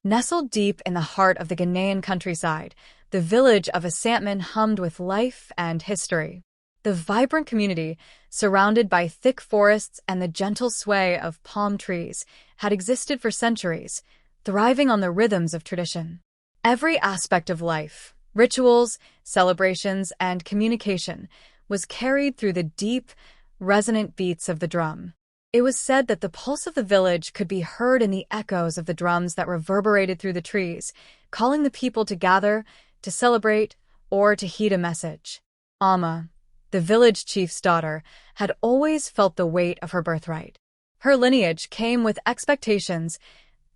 Nestled deep in the heart of the Ghanaian countryside, the village of Asantman hummed with life and history. The vibrant community, surrounded by thick forests and the gentle sway of palm trees, had existed for centuries, thriving on the rhythms of tradition. Every aspect of life, rituals, celebrations, and communication, was carried through the deep, resonant beats of the drum. It was said that the pulse of the village could be heard in the echoes of the drums that reverberated through the trees, calling the people to gather, to celebrate, or to heed a message. Amma, the village chief's daughter, had always felt the weight of her birthright. Her lineage came with expectations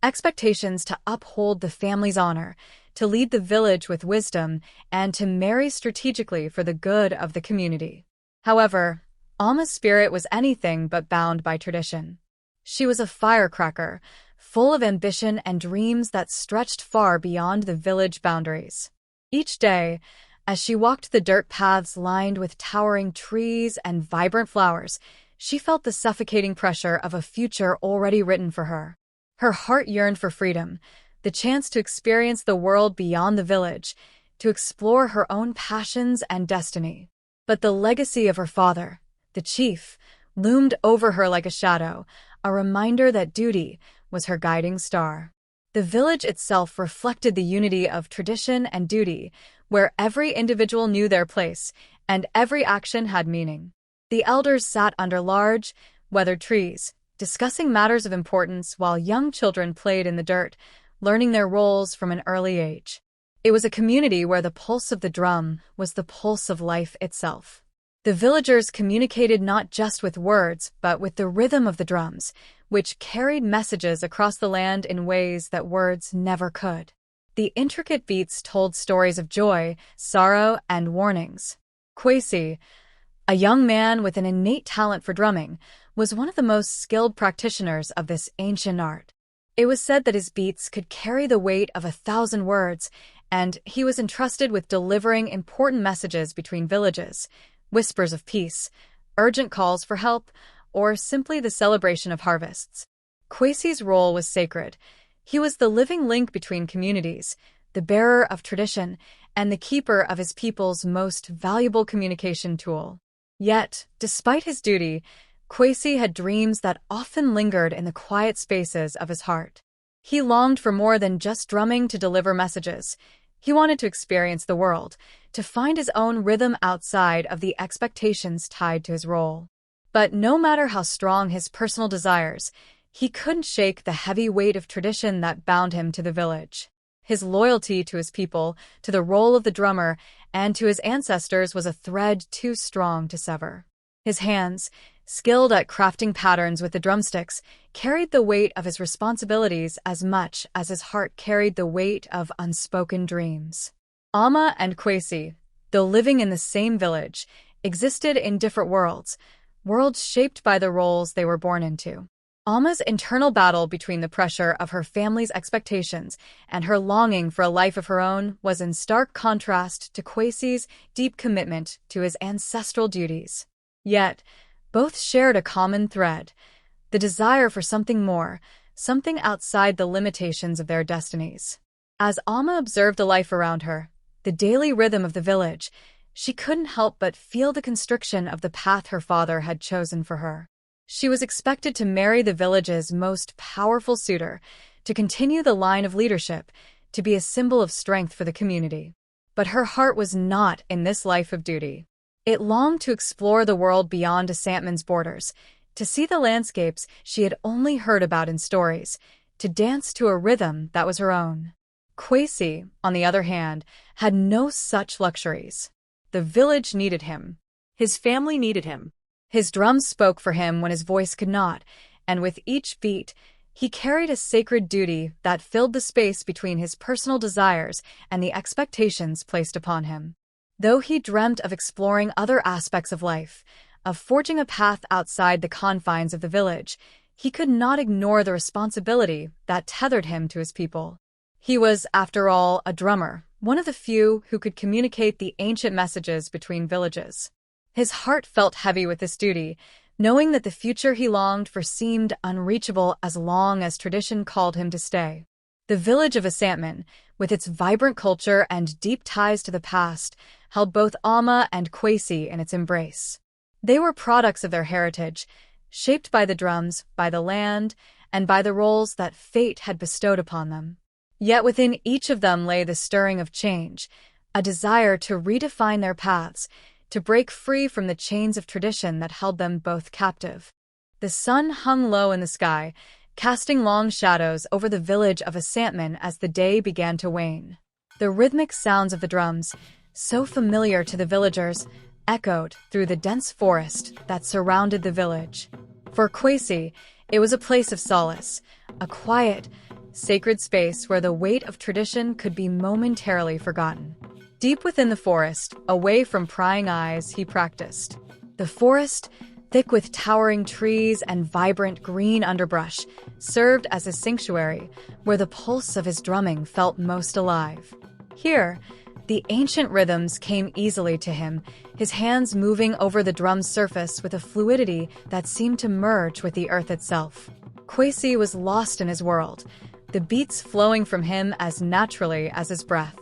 to uphold the family's honor, to lead the village with wisdom, and to marry strategically for the good of the community. However, Amma's spirit was anything but bound by tradition. She was a firecracker, full of ambition and dreams that stretched far beyond the village boundaries. Each day, as she walked the dirt paths lined with towering trees and vibrant flowers, she felt the suffocating pressure of a future already written for her. Her heart yearned for freedom, the chance to experience the world beyond the village, to explore her own passions and destiny. But the legacy of her father, the chief, loomed over her like a shadow, a reminder that duty was her guiding star. The village itself reflected the unity of tradition and duty, where every individual knew their place and every action had meaning. The elders sat under large, weathered trees, discussing matters of importance while young children played in the dirt, learning their roles from an early age. It was a community where the pulse of the drum was the pulse of life itself. The villagers communicated not just with words, but with the rhythm of the drums, which carried messages across the land in ways that words never could. The intricate beats told stories of joy, sorrow, and warnings. Kwesi, a young man with an innate talent for drumming, was one of the most skilled practitioners of this ancient art. It was said that his beats could carry the weight of 1,000 words, and he was entrusted with delivering important messages between villages, whispers of peace, urgent calls for help, or simply the celebration of harvests. Kwesi's role was sacred. He was the living link between communities, the bearer of tradition, and the keeper of his people's most valuable communication tool. Yet, despite his duty, Kwesi had dreams that often lingered in the quiet spaces of his heart. He longed for more than just drumming to deliver messages. He wanted to experience the world, to find his own rhythm outside of the expectations tied to his role. But no matter how strong his personal desires, he couldn't shake the heavy weight of tradition that bound him to the village. His loyalty to his people, to the role of the drummer, and to his ancestors was a thread too strong to sever. His hands, skilled at crafting patterns with the drumsticks, carried the weight of his responsibilities as much as his heart carried the weight of unspoken dreams. Amma and Kwesi, though living in the same village, existed in different worlds shaped by the roles they were born into. Amma's internal battle between the pressure of her family's expectations and her longing for a life of her own was in stark contrast to Kwesi's deep commitment to his ancestral duties. Yet, both shared a common thread, the desire for something more, something outside the limitations of their destinies. As Amma observed the life around her, the daily rhythm of the village, she couldn't help but feel the constriction of the path her father had chosen for her. She was expected to marry the village's most powerful suitor, to continue the line of leadership, to be a symbol of strength for the community. But her heart was not in this life of duty. It longed to explore the world beyond Asantman's borders, to see the landscapes she had only heard about in stories, to dance to a rhythm that was her own. Kwesi, on the other hand, had no such luxuries. The village needed him. His family needed him. His drums spoke for him when his voice could not, and with each beat, he carried a sacred duty that filled the space between his personal desires and the expectations placed upon him. Though he dreamt of exploring other aspects of life, of forging a path outside the confines of the village, he could not ignore the responsibility that tethered him to his people. He was, after all, a drummer, one of the few who could communicate the ancient messages between villages. His heart felt heavy with this duty, knowing that the future he longed for seemed unreachable as long as tradition called him to stay. The village of Asantman, with its vibrant culture and deep ties to the past, held both Alma and Kwesi in its embrace. They were products of their heritage, shaped by the drums, by the land, and by the roles that fate had bestowed upon them. Yet within each of them lay the stirring of change, a desire to redefine their paths, to break free from the chains of tradition that held them both captive. The sun hung low in the sky, casting long shadows over the village of Asantman as the day began to wane. The rhythmic sounds of the drums, so familiar to the villagers, echoed through the dense forest that surrounded the village. For Kwesi, it was a place of solace, a quiet, sacred space where the weight of tradition could be momentarily forgotten. Deep within the forest, away from prying eyes, he practiced. The forest, thick with towering trees and vibrant green underbrush, served as a sanctuary where the pulse of his drumming felt most alive. Here, the ancient rhythms came easily to him, his hands moving over the drum's surface with a fluidity that seemed to merge with the earth itself. Kwesi was lost in his world, the beats flowing from him as naturally as his breath.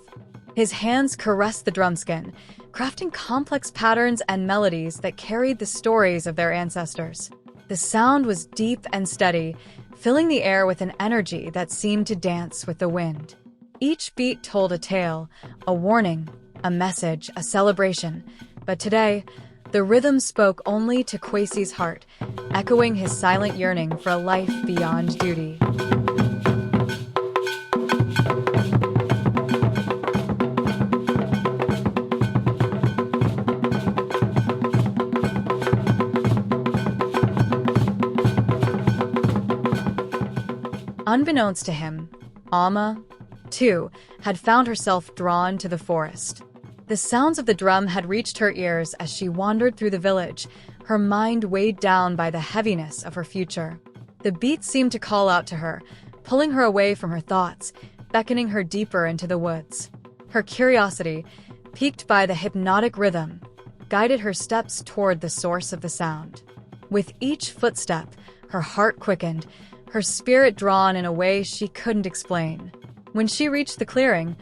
His hands caressed the drumskin, crafting complex patterns and melodies that carried the stories of their ancestors. The sound was deep and steady, filling the air with an energy that seemed to dance with the wind. Each beat told a tale, a warning, a message, a celebration. But today, the rhythm spoke only to Kwesi's heart, echoing his silent yearning for a life beyond duty. Unbeknownst to him, Alma, too, had found herself drawn to the forest. The sounds of the drum had reached her ears as she wandered through the village, her mind weighed down by the heaviness of her future. The beats seemed to call out to her, pulling her away from her thoughts, beckoning her deeper into the woods. Her curiosity, piqued by the hypnotic rhythm, guided her steps toward the source of the sound. With each footstep, her heart quickened, her spirit drawn in a way she couldn't explain. When she reached the clearing,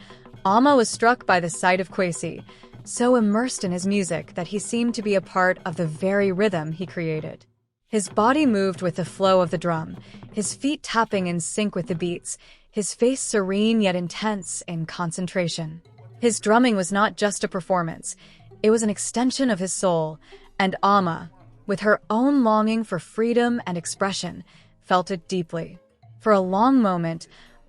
Alma was struck by the sight of Kwesi, so immersed in his music that he seemed to be a part of the very rhythm he created. His body moved with the flow of the drum, his feet tapping in sync with the beats, his face serene yet intense in concentration. His drumming was not just a performance, it was an extension of his soul, and Alma, with her own longing for freedom and expression, felt it deeply. For a long moment,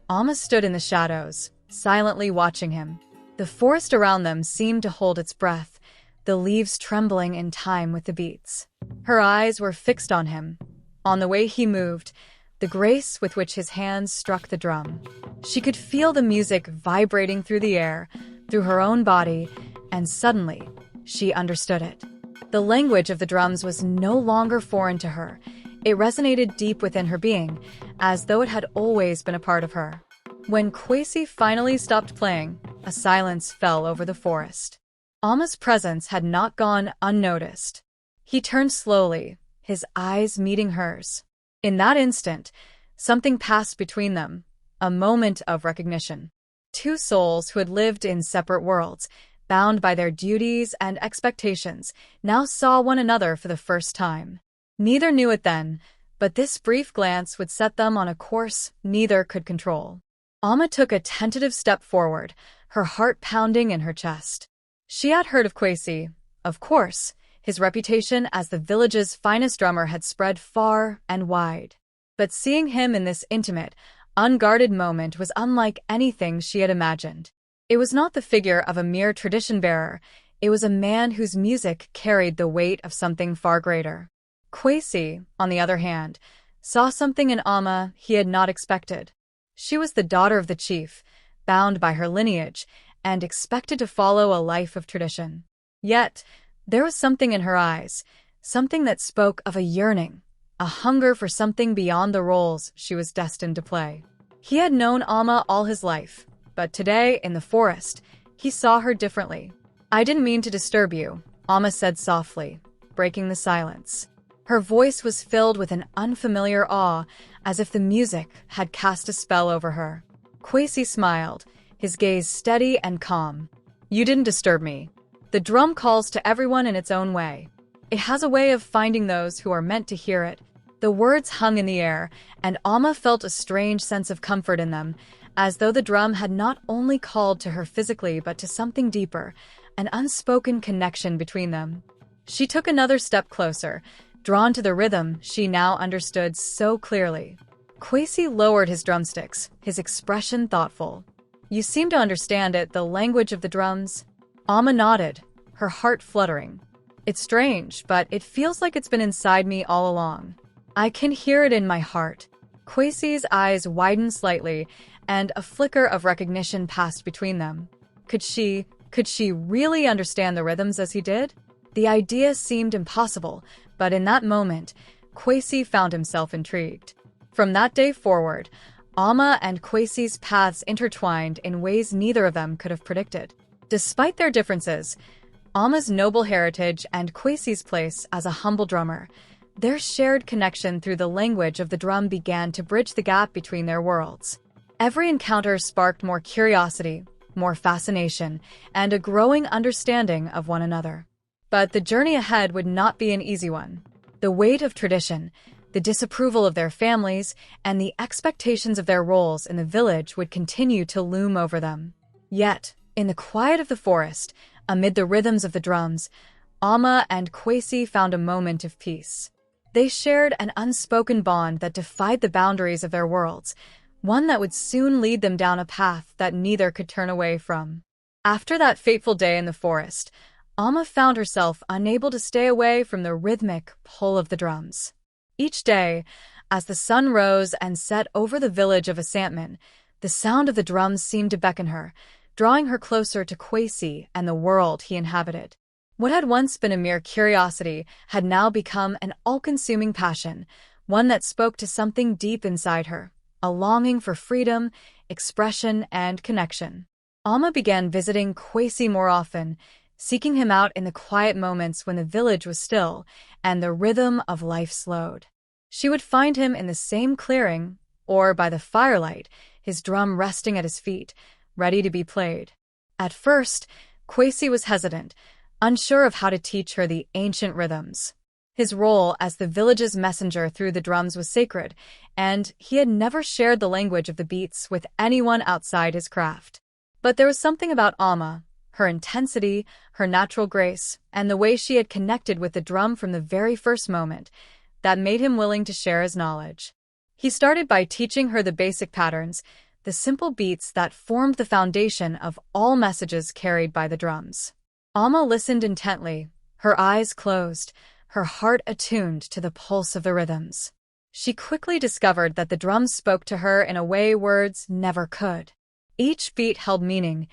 Alma stood in the shadows, silently watching him. The forest around them seemed to hold its breath, the leaves trembling in time with the beats. Her eyes were fixed on him, on the way he moved, the grace with which his hands struck the drum. She could feel the music vibrating through the air, through her own body, and suddenly, she understood it. The language of the drums was no longer foreign to her. It resonated deep within her being, as though it had always been a part of her. When Kwesi finally stopped playing, a silence fell over the forest. Alma's presence had not gone unnoticed. He turned slowly, his eyes meeting hers. In that instant, something passed between them, a moment of recognition. Two souls who had lived in separate worlds, bound by their duties and expectations, now saw one another for the first time. Neither knew it then, but this brief glance would set them on a course neither could control. Alma took a tentative step forward, her heart pounding in her chest. She had heard of Kwesi, of course. His reputation as the village's finest drummer had spread far and wide. But seeing him in this intimate, unguarded moment was unlike anything she had imagined. It was not the figure of a mere tradition-bearer, it was a man whose music carried the weight of something far greater. Kwesi, on the other hand, saw something in Alma he had not expected. She was the daughter of the chief, bound by her lineage, and expected to follow a life of tradition. Yet, there was something in her eyes, something that spoke of a yearning, a hunger for something beyond the roles she was destined to play. He had known Alma all his life, but today, in the forest, he saw her differently. "I didn't mean to disturb you," Alma said softly, breaking the silence. Her voice was filled with an unfamiliar awe, as if the music had cast a spell over her. Kwesi smiled, his gaze steady and calm. "You didn't disturb me. The drum calls to everyone in its own way. It has a way of finding those who are meant to hear it." The words hung in the air, and Alma felt a strange sense of comfort in them, as though the drum had not only called to her physically but to something deeper, an unspoken connection between them. She took another step closer, drawn to the rhythm she now understood so clearly. Kwesi lowered his drumsticks, his expression thoughtful. "You seem to understand it, the language of the drums?" Alma nodded, her heart fluttering. "It's strange, but it feels like it's been inside me all along. I can hear it in my heart." Kwesi's eyes widened slightly, and a flicker of recognition passed between them. Could she really understand the rhythms as he did? The idea seemed impossible, but in that moment, Kwesi found himself intrigued. From that day forward, Alma and Kwesi's paths intertwined in ways neither of them could have predicted. Despite their differences, Alma's noble heritage and Kwesi's place as a humble drummer, their shared connection through the language of the drum began to bridge the gap between their worlds. Every encounter sparked more curiosity, more fascination, and a growing understanding of one another. But the journey ahead would not be an easy one. The weight of tradition, the disapproval of their families, and the expectations of their roles in the village would continue to loom over them. Yet, in the quiet of the forest, amid the rhythms of the drums, Alma and Kwesi found a moment of peace. They shared an unspoken bond that defied the boundaries of their worlds, one that would soon lead them down a path that neither could turn away from. After that fateful day in the forest, Alma found herself unable to stay away from the rhythmic pull of the drums. Each day, as the sun rose and set over the village of Asantman, the sound of the drums seemed to beckon her, drawing her closer to Kwesi and the world he inhabited. What had once been a mere curiosity had now become an all-consuming passion, one that spoke to something deep inside her, a longing for freedom, expression, and connection. Alma began visiting Kwesi more often, seeking him out in the quiet moments when the village was still and the rhythm of life slowed. She would find him in the same clearing, or by the firelight, his drum resting at his feet, ready to be played. At first, Kwesi was hesitant, unsure of how to teach her the ancient rhythms. His role as the village's messenger through the drums was sacred, and he had never shared the language of the beats with anyone outside his craft. But there was something about Alma, her intensity, her natural grace, and the way she had connected with the drum from the very first moment, that made him willing to share his knowledge. He started by teaching her the basic patterns, the simple beats that formed the foundation of all messages carried by the drums. Alma listened intently, her eyes closed, her heart attuned to the pulse of the rhythms. She quickly discovered that the drums spoke to her in a way words never could. Each beat held meaning,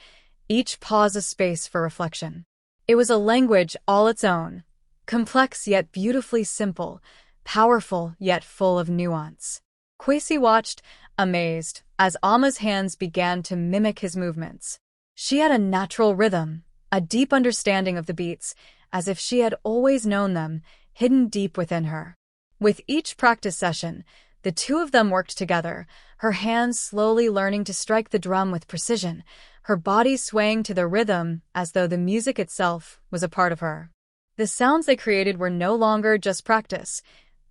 each pause a space for reflection. It was a language all its own, complex yet beautifully simple, powerful yet full of nuance. Kwesi watched, amazed, as Alma's hands began to mimic his movements. She had a natural rhythm, a deep understanding of the beats, as if she had always known them, hidden deep within her. With each practice session, the two of them worked together, her hands slowly learning to strike the drum with precision, her body swaying to the rhythm as though the music itself was a part of her. The sounds they created were no longer just practice.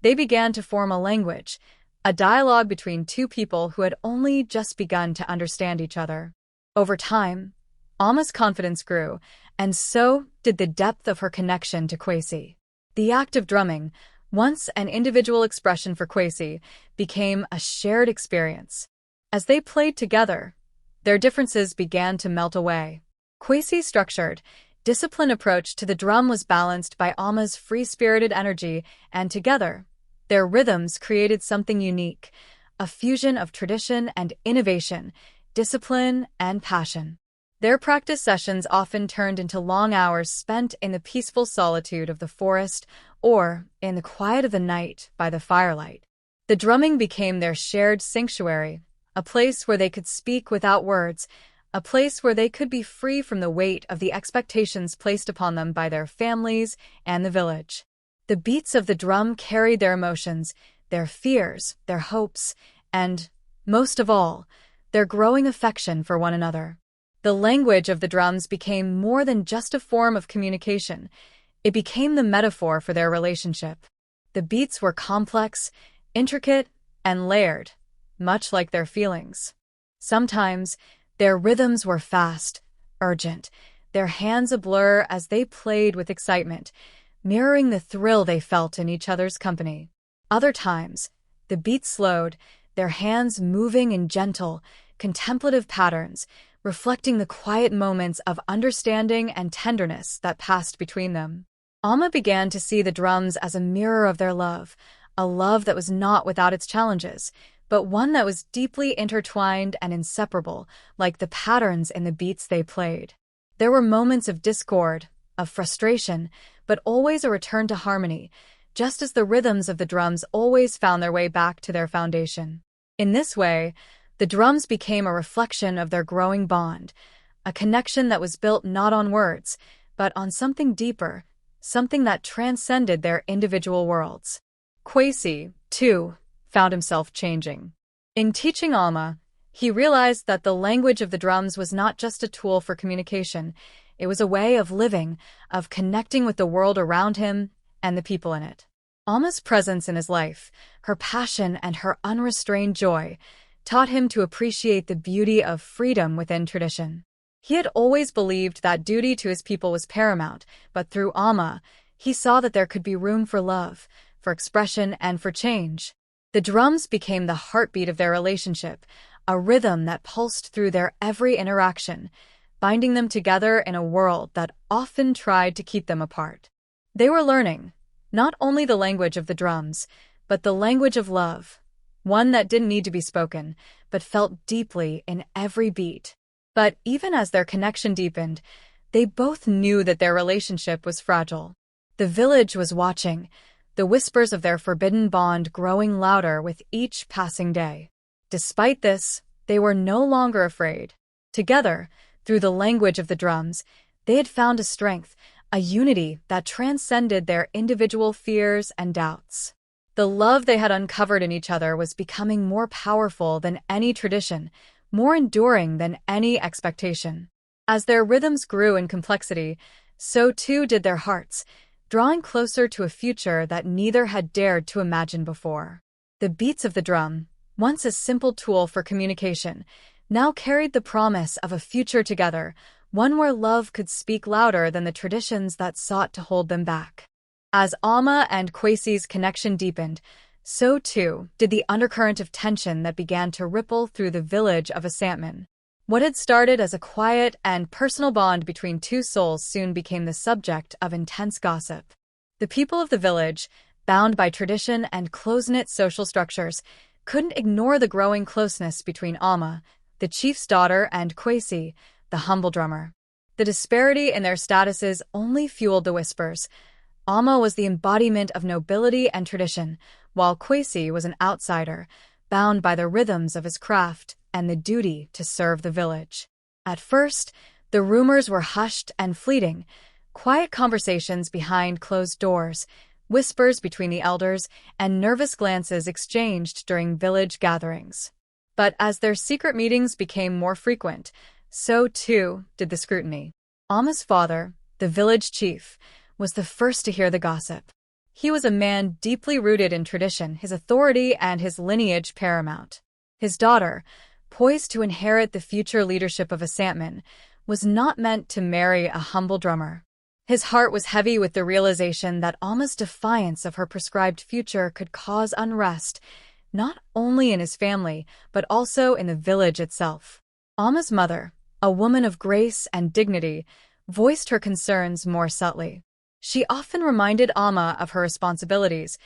They began to form a language, a dialogue between two people who had only just begun to understand each other. Over time, Alma's confidence grew, and so did the depth of her connection to Kwesi. The act of drumming, once an individual expression for Kwesi, became a shared experience. As they played together, their differences began to melt away. Kwesi's structured, disciplined approach to the drum was balanced by Alma's free-spirited energy, and together, their rhythms created something unique, a fusion of tradition and innovation, discipline and passion. Their practice sessions often turned into long hours spent in the peaceful solitude of the forest or in the quiet of the night by the firelight. The drumming became their shared sanctuary, a place where they could speak without words, a place where they could be free from the weight of the expectations placed upon them by their families and the village. The beats of the drum carried their emotions, their fears, their hopes, and, most of all, their growing affection for one another. The language of the drums became more than just a form of communication. It became the metaphor for their relationship. The beats were complex, intricate, and layered, much like their feelings. Sometimes, their rhythms were fast, urgent, their hands a blur as they played with excitement, mirroring the thrill they felt in each other's company. Other times, the beats slowed, their hands moving in gentle, contemplative patterns, reflecting the quiet moments of understanding and tenderness that passed between them. Alma began to see the drums as a mirror of their love, a love that was not without its challenges, but one that was deeply intertwined and inseparable, like the patterns in the beats they played. There were moments of discord, of frustration, but always a return to harmony, just as the rhythms of the drums always found their way back to their foundation. In this way, the drums became a reflection of their growing bond, a connection that was built not on words, but on something deeper, something that transcended their individual worlds. Kwesi, too, found himself changing. In teaching Alma, he realized that the language of the drums was not just a tool for communication, it was a way of living, of connecting with the world around him and the people in it. Alma's presence in his life, her passion and her unrestrained joy, taught him to appreciate the beauty of freedom within tradition. He had always believed that duty to his people was paramount, but through Alma, he saw that there could be room for love, for expression, and for change. The drums became the heartbeat of their relationship, a rhythm that pulsed through their every interaction, binding them together in a world that often tried to keep them apart. They were learning, not only the language of the drums, but the language of love, one that didn't need to be spoken, but felt deeply in every beat. But even as their connection deepened, they both knew that their relationship was fragile. The village was watching, the whispers of their forbidden bond growing louder with each passing day. Despite this, they were no longer afraid. Together, through the language of the drums, they had found a strength, a unity that transcended their individual fears and doubts. The love they had uncovered in each other was becoming more powerful than any tradition, more enduring than any expectation. As their rhythms grew in complexity, so too did their hearts, drawing closer to a future that neither had dared to imagine before. The beats of the drum, once a simple tool for communication, now carried the promise of a future together, one where love could speak louder than the traditions that sought to hold them back. As Alma and Kwesi's connection deepened, so too did the undercurrent of tension that began to ripple through the village of Asantman. What had started as a quiet and personal bond between two souls soon became the subject of intense gossip. The people of the village, bound by tradition and close-knit social structures, couldn't ignore the growing closeness between Alma, the chief's daughter, and Kwesi, the humble drummer. The disparity in their statuses only fueled the whispers. Alma was the embodiment of nobility and tradition, while Kwesi was an outsider, bound by the rhythms of his craft and the duty to serve the village. At first, the rumors were hushed and fleeting, quiet conversations behind closed doors, whispers between the elders, and nervous glances exchanged during village gatherings. But as their secret meetings became more frequent, so too did the scrutiny. Alma's father, the village chief, was the first to hear the gossip. He was a man deeply rooted in tradition, his authority and his lineage paramount. His daughter, poised to inherit the future leadership of Asantman, was not meant to marry a humble drummer. His heart was heavy with the realization that Alma's defiance of her prescribed future could cause unrest, not only in his family, but also in the village itself. Alma's mother, a woman of grace and dignity, voiced her concerns more subtly. She often reminded Alma of her responsibilities,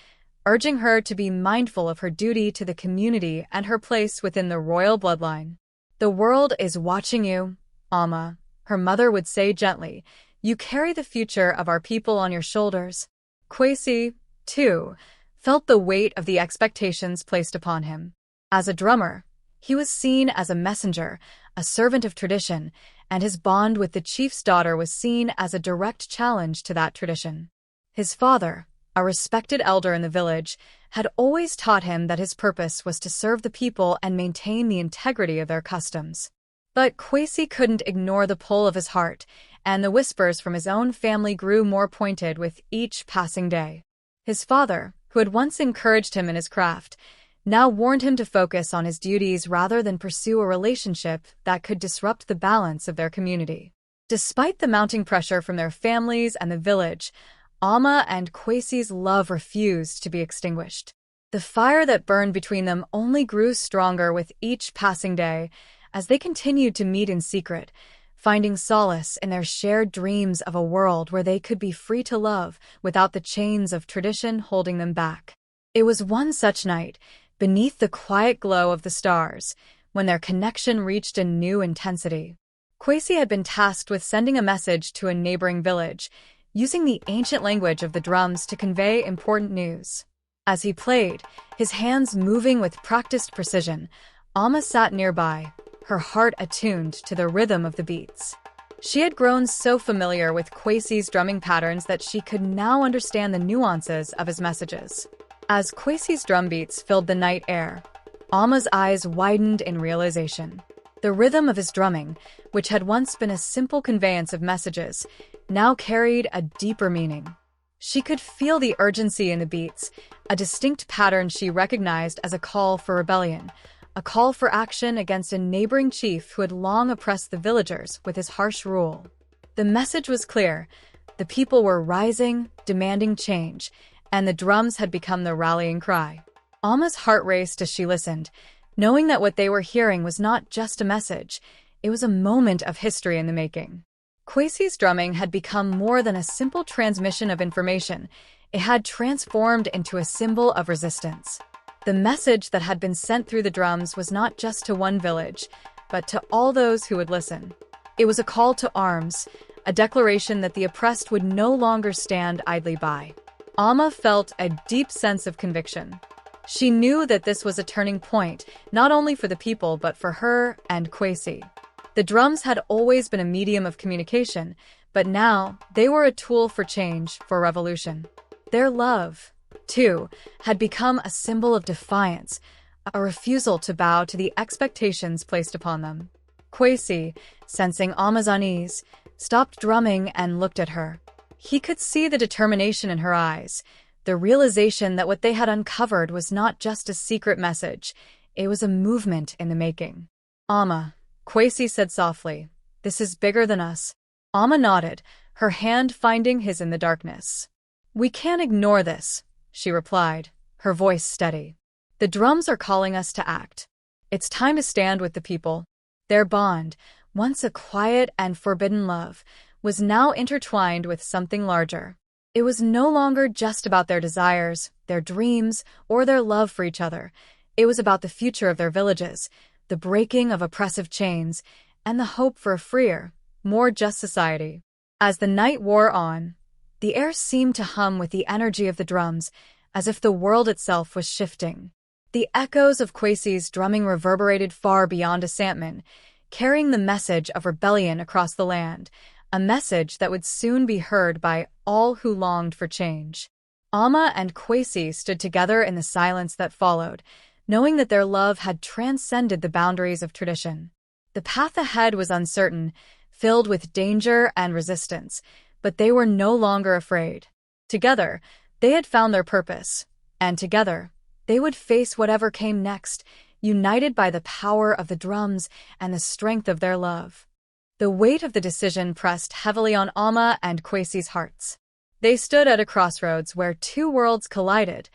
urging her to be mindful of her duty to the community and her place within the royal bloodline. "The world is watching you, Alma," her mother would say gently. "You carry the future of our people on your shoulders." Kwesi, too, felt the weight of the expectations placed upon him. As a drummer, he was seen as a messenger, a servant of tradition, and his bond with the chief's daughter was seen as a direct challenge to that tradition. His father, a respected elder in the village, had always taught him that his purpose was to serve the people and maintain the integrity of their customs. But Kwesi couldn't ignore the pull of his heart, and the whispers from his own family grew more pointed with each passing day. His father, who had once encouraged him in his craft, now warned him to focus on his duties rather than pursue a relationship that could disrupt the balance of their community. Despite the mounting pressure from their families and the village, Amma and Kwesi's love refused to be extinguished. The fire that burned between them only grew stronger with each passing day as they continued to meet in secret, finding solace in their shared dreams of a world where they could be free to love without the chains of tradition holding them back. It was one such night, beneath the quiet glow of the stars, when their connection reached a new intensity. Kwesi had been tasked with sending a message to a neighboring village, using the ancient language of the drums to convey important news. As he played, his hands moving with practiced precision, Amma sat nearby, her heart attuned to the rhythm of the beats. She had grown so familiar with Kwesi's drumming patterns that she could now understand the nuances of his messages. As Kwesi's drum beats filled the night air, Amma's eyes widened in realization. The rhythm of his drumming, which had once been a simple conveyance of messages, now carried a deeper meaning. She could feel the urgency in the beats, a distinct pattern she recognized as a call for rebellion, a call for action against a neighboring chief who had long oppressed the villagers with his harsh rule. The message was clear. The people were rising, demanding change, and the drums had become the rallying cry. Amma's heart raced as she listened, knowing that what they were hearing was not just a message, it was a moment of history in the making. Kwesi's drumming had become more than a simple transmission of information. It had transformed into a symbol of resistance. The message that had been sent through the drums was not just to one village, but to all those who would listen. It was a call to arms, a declaration that the oppressed would no longer stand idly by. Amma felt a deep sense of conviction. She knew that this was a turning point, not only for the people but for her and Kwesi. The drums had always been a medium of communication, but now they were a tool for change, for revolution. Their love, too, had become a symbol of defiance, a refusal to bow to the expectations placed upon them. Kwesi, sensing Amma's unease, stopped drumming and looked at her. He could see the determination in her eyes, the realization that what they had uncovered was not just a secret message, it was a movement in the making. "Amma," Kwesi said softly, "this is bigger than us." Amma nodded, her hand finding his in the darkness. "We can't ignore this," she replied, her voice steady. "The drums are calling us to act. It's time to stand with the people." Their bond, once a quiet and forbidden love, was now intertwined with something larger. It was no longer just about their desires, their dreams, or their love for each other. It was about the future of their villages, the breaking of oppressive chains, and the hope for a freer, more just society. As the night wore on, the air seemed to hum with the energy of the drums, as if the world itself was shifting. The echoes of Kwesi's drumming reverberated far beyond Asantman, carrying the message of rebellion across the land, a message that would soon be heard by all who longed for change. Amma and Kwesi stood together in the silence that followed, knowing that their love had transcended the boundaries of tradition. The path ahead was uncertain, filled with danger and resistance, but they were no longer afraid. Together, they had found their purpose, and together, they would face whatever came next, united by the power of the drums and the strength of their love. The weight of the decision pressed heavily on Amma and Kwesi's hearts. They stood at a crossroads where two worlds collided,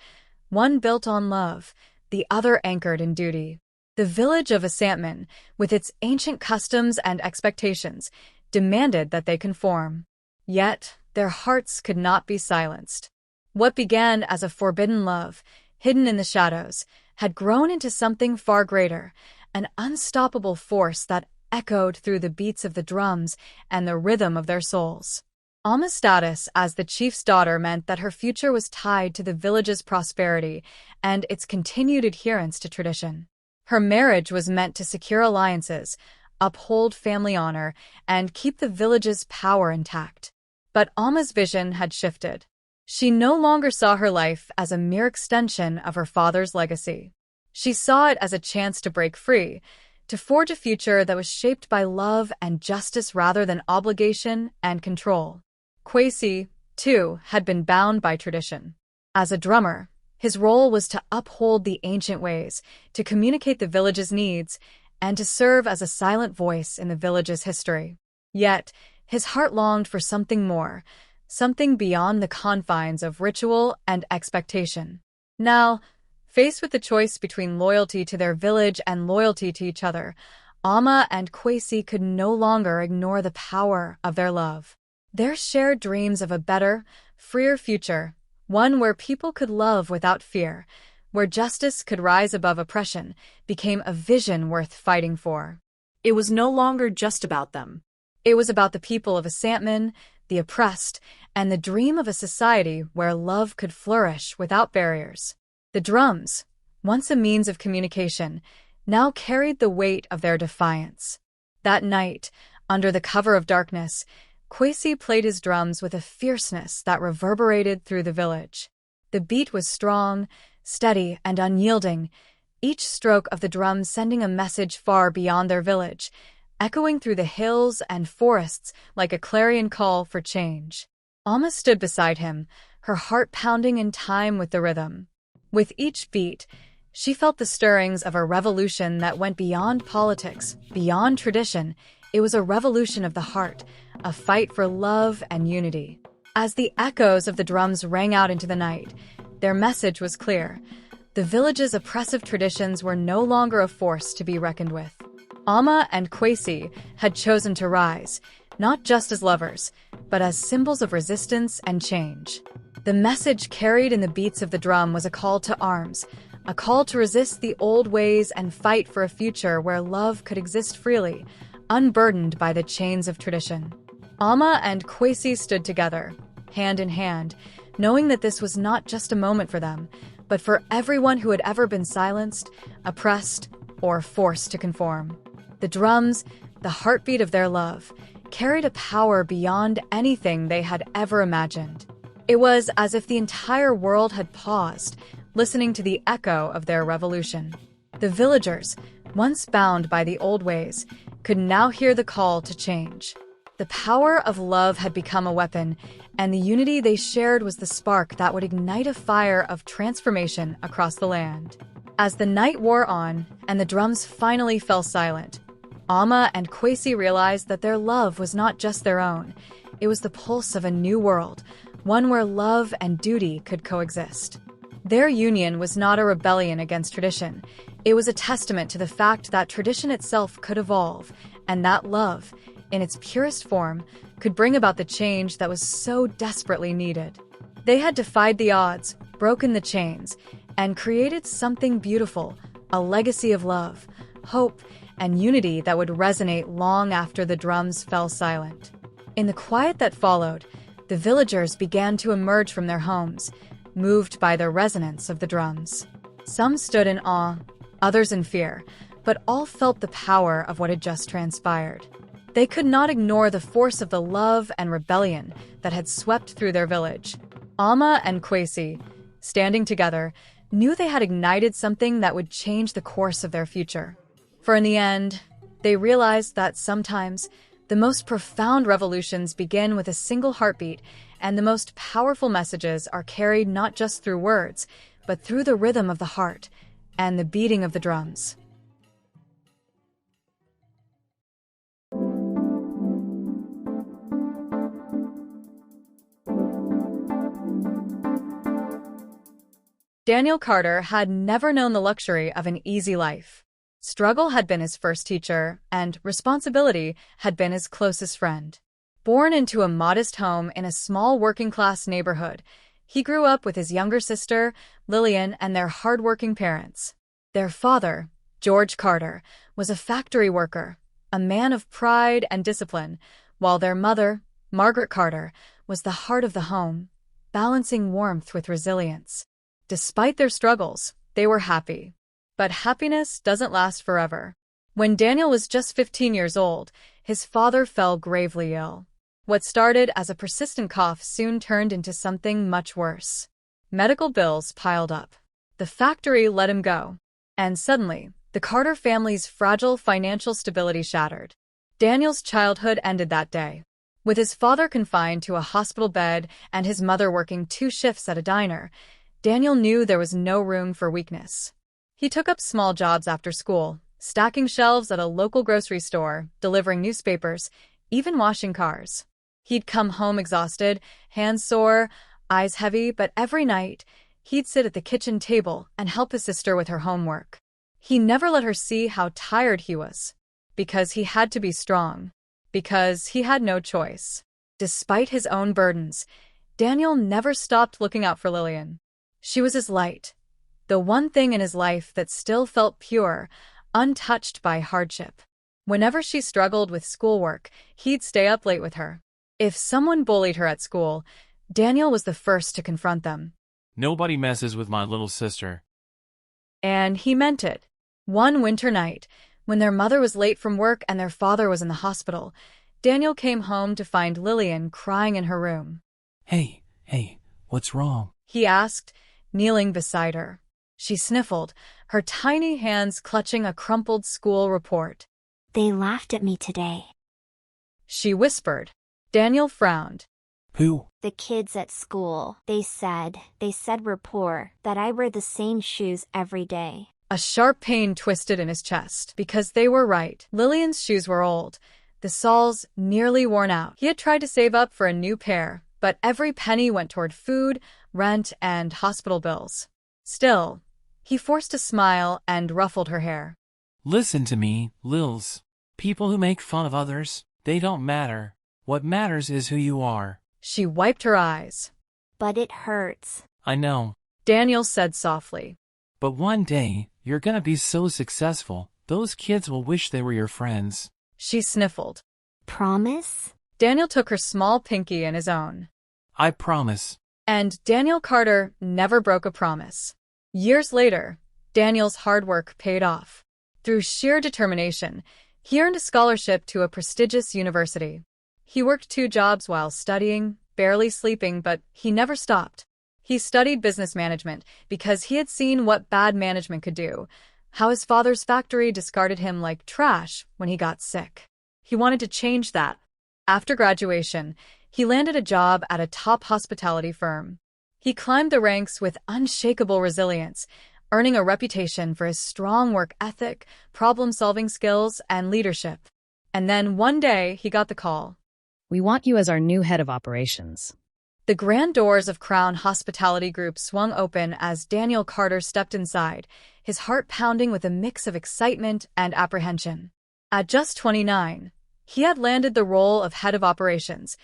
one built on love, the other anchored in duty. The village of Asantman, with its ancient customs and expectations, demanded that they conform. Yet, their hearts could not be silenced. What began as a forbidden love, hidden in the shadows, had grown into something far greater, an unstoppable force that echoed through the beats of the drums and the rhythm of their souls. Amma's status as the chief's daughter meant that her future was tied to the village's prosperity and its continued adherence to tradition. Her marriage was meant to secure alliances, uphold family honor, and keep the village's power intact. But Amma's vision had shifted. She no longer saw her life as a mere extension of her father's legacy. She saw it as a chance to break free, to forge a future that was shaped by love and justice rather than obligation and control. Kwesi, too, had been bound by tradition. As a drummer, his role was to uphold the ancient ways, to communicate the village's needs, and to serve as a silent voice in the village's history. Yet, his heart longed for something more, something beyond the confines of ritual and expectation. Now, faced with the choice between loyalty to their village and loyalty to each other, Amma and Kwesi could no longer ignore the power of their love. Their shared dreams of a better, freer future, one where people could love without fear, where justice could rise above oppression, became a vision worth fighting for. It was no longer just about them. It was about the people of Asantman, the oppressed, and the dream of a society where love could flourish without barriers. The drums, once a means of communication, now carried the weight of their defiance. That night, under the cover of darkness, Kwesi played his drums with a fierceness that reverberated through the village. The beat was strong, steady, and unyielding, each stroke of the drum sending a message far beyond their village, echoing through the hills and forests like a clarion call for change. Amma stood beside him, her heart pounding in time with the rhythm. With each beat, she felt the stirrings of a revolution that went beyond politics, beyond tradition. It was a revolution of the heart, a fight for love and unity. As the echoes of the drums rang out into the night, their message was clear. The village's oppressive traditions were no longer a force to be reckoned with. Amma and Kwesi had chosen to rise, not just as lovers, but as symbols of resistance and change. The message carried in the beats of the drum was a call to arms, a call to resist the old ways and fight for a future where love could exist freely, unburdened by the chains of tradition. Amma and Kwesi stood together, hand in hand, knowing that this was not just a moment for them, but for everyone who had ever been silenced, oppressed, or forced to conform. The drums, the heartbeat of their love, carried a power beyond anything they had ever imagined. It was as if the entire world had paused, listening to the echo of their revolution. The villagers, once bound by the old ways, could now hear the call to change. The power of love had become a weapon, and the unity they shared was the spark that would ignite a fire of transformation across the land. As the night wore on and the drums finally fell silent, Amma and Kwesi realized that their love was not just their own. It was the pulse of a new world, one where love and duty could coexist. Their union was not a rebellion against tradition. It was a testament to the fact that tradition itself could evolve, and that love, in its purest form, could bring about the change that was so desperately needed. They had defied the odds, broken the chains, and created something beautiful, a legacy of love, hope, and unity that would resonate long after the drums fell silent. In the quiet that followed, the villagers began to emerge from their homes, moved by the resonance of the drums. Some stood in awe, others in fear, but all felt the power of what had just transpired. They could not ignore the force of the love and rebellion that had swept through their village. Amma and Kwesi, standing together, knew they had ignited something that would change the course of their future. For in the end, they realized that sometimes the most profound revolutions begin with a single heartbeat, and the most powerful messages are carried not just through words, but through the rhythm of the heart and the beating of the drums. Daniel Carter had never known the luxury of an easy life. Struggle had been his first teacher, and responsibility had been his closest friend. Born into a modest home in a small working-class neighborhood, he grew up with his younger sister, Lillian, and their hard-working parents. Their father, George Carter, was a factory worker, a man of pride and discipline, while their mother, Margaret Carter, was the heart of the home, balancing warmth with resilience. Despite their struggles, they were happy. But happiness doesn't last forever. When Daniel was just 15 years old, his father fell gravely ill. What started as a persistent cough soon turned into something much worse. Medical bills piled up. The factory let him go. And suddenly, the Carter family's fragile financial stability shattered. Daniel's childhood ended that day. With his father confined to a hospital bed and his mother working 2 shifts at a diner, Daniel knew there was no room for weakness. He took up small jobs after school, stacking shelves at a local grocery store, delivering newspapers, even washing cars. He'd come home exhausted, hands sore, eyes heavy, but every night, he'd sit at the kitchen table and help his sister with her homework. He never let her see how tired he was, because he had to be strong, because he had no choice. Despite his own burdens, Daniel never stopped looking out for Lillian. She was his light, the one thing in his life that still felt pure, untouched by hardship. Whenever she struggled with schoolwork, he'd stay up late with her. If someone bullied her at school, Daniel was the first to confront them. Nobody messes with my little sister. And he meant it. One winter night, when their mother was late from work and their father was in the hospital, Daniel came home to find Lillian crying in her room. Hey, what's wrong? He asked, kneeling beside her. She sniffled, her tiny hands clutching a crumpled school report. They laughed at me today. She whispered. Daniel frowned. Who? The kids at school. They said we're poor, that I wear the same shoes every day. A sharp pain twisted in his chest, because they were right. Lillian's shoes were old, the soles nearly worn out. He had tried to save up for a new pair, but every penny went toward food, rent, and hospital bills. Still, he forced a smile and ruffled her hair. Listen to me, Lils. People who make fun of others, they don't matter. What matters is who you are. She wiped her eyes. But it hurts. I know. Daniel said softly. But one day, you're gonna be so successful, those kids will wish they were your friends. She sniffled. Promise? Daniel took her small pinky in his own. I promise. And Daniel Carter never broke a promise. Years later, Daniel's hard work paid off. Through sheer determination, he earned a scholarship to a prestigious university. He worked 2 jobs while studying, barely sleeping, but he never stopped. He studied business management because he had seen what bad management could do, how his father's factory discarded him like trash when he got sick. He wanted to change that. After graduation, he landed a job at a top hospitality firm. He climbed the ranks with unshakable resilience, earning a reputation for his strong work ethic, problem-solving skills, and leadership. And then one day, he got the call. We want you as our new head of operations. The grand doors of Crown Hospitality Group swung open as Daniel Carter stepped inside, his heart pounding with a mix of excitement and apprehension. At just 29, he had landed the role of head of operations,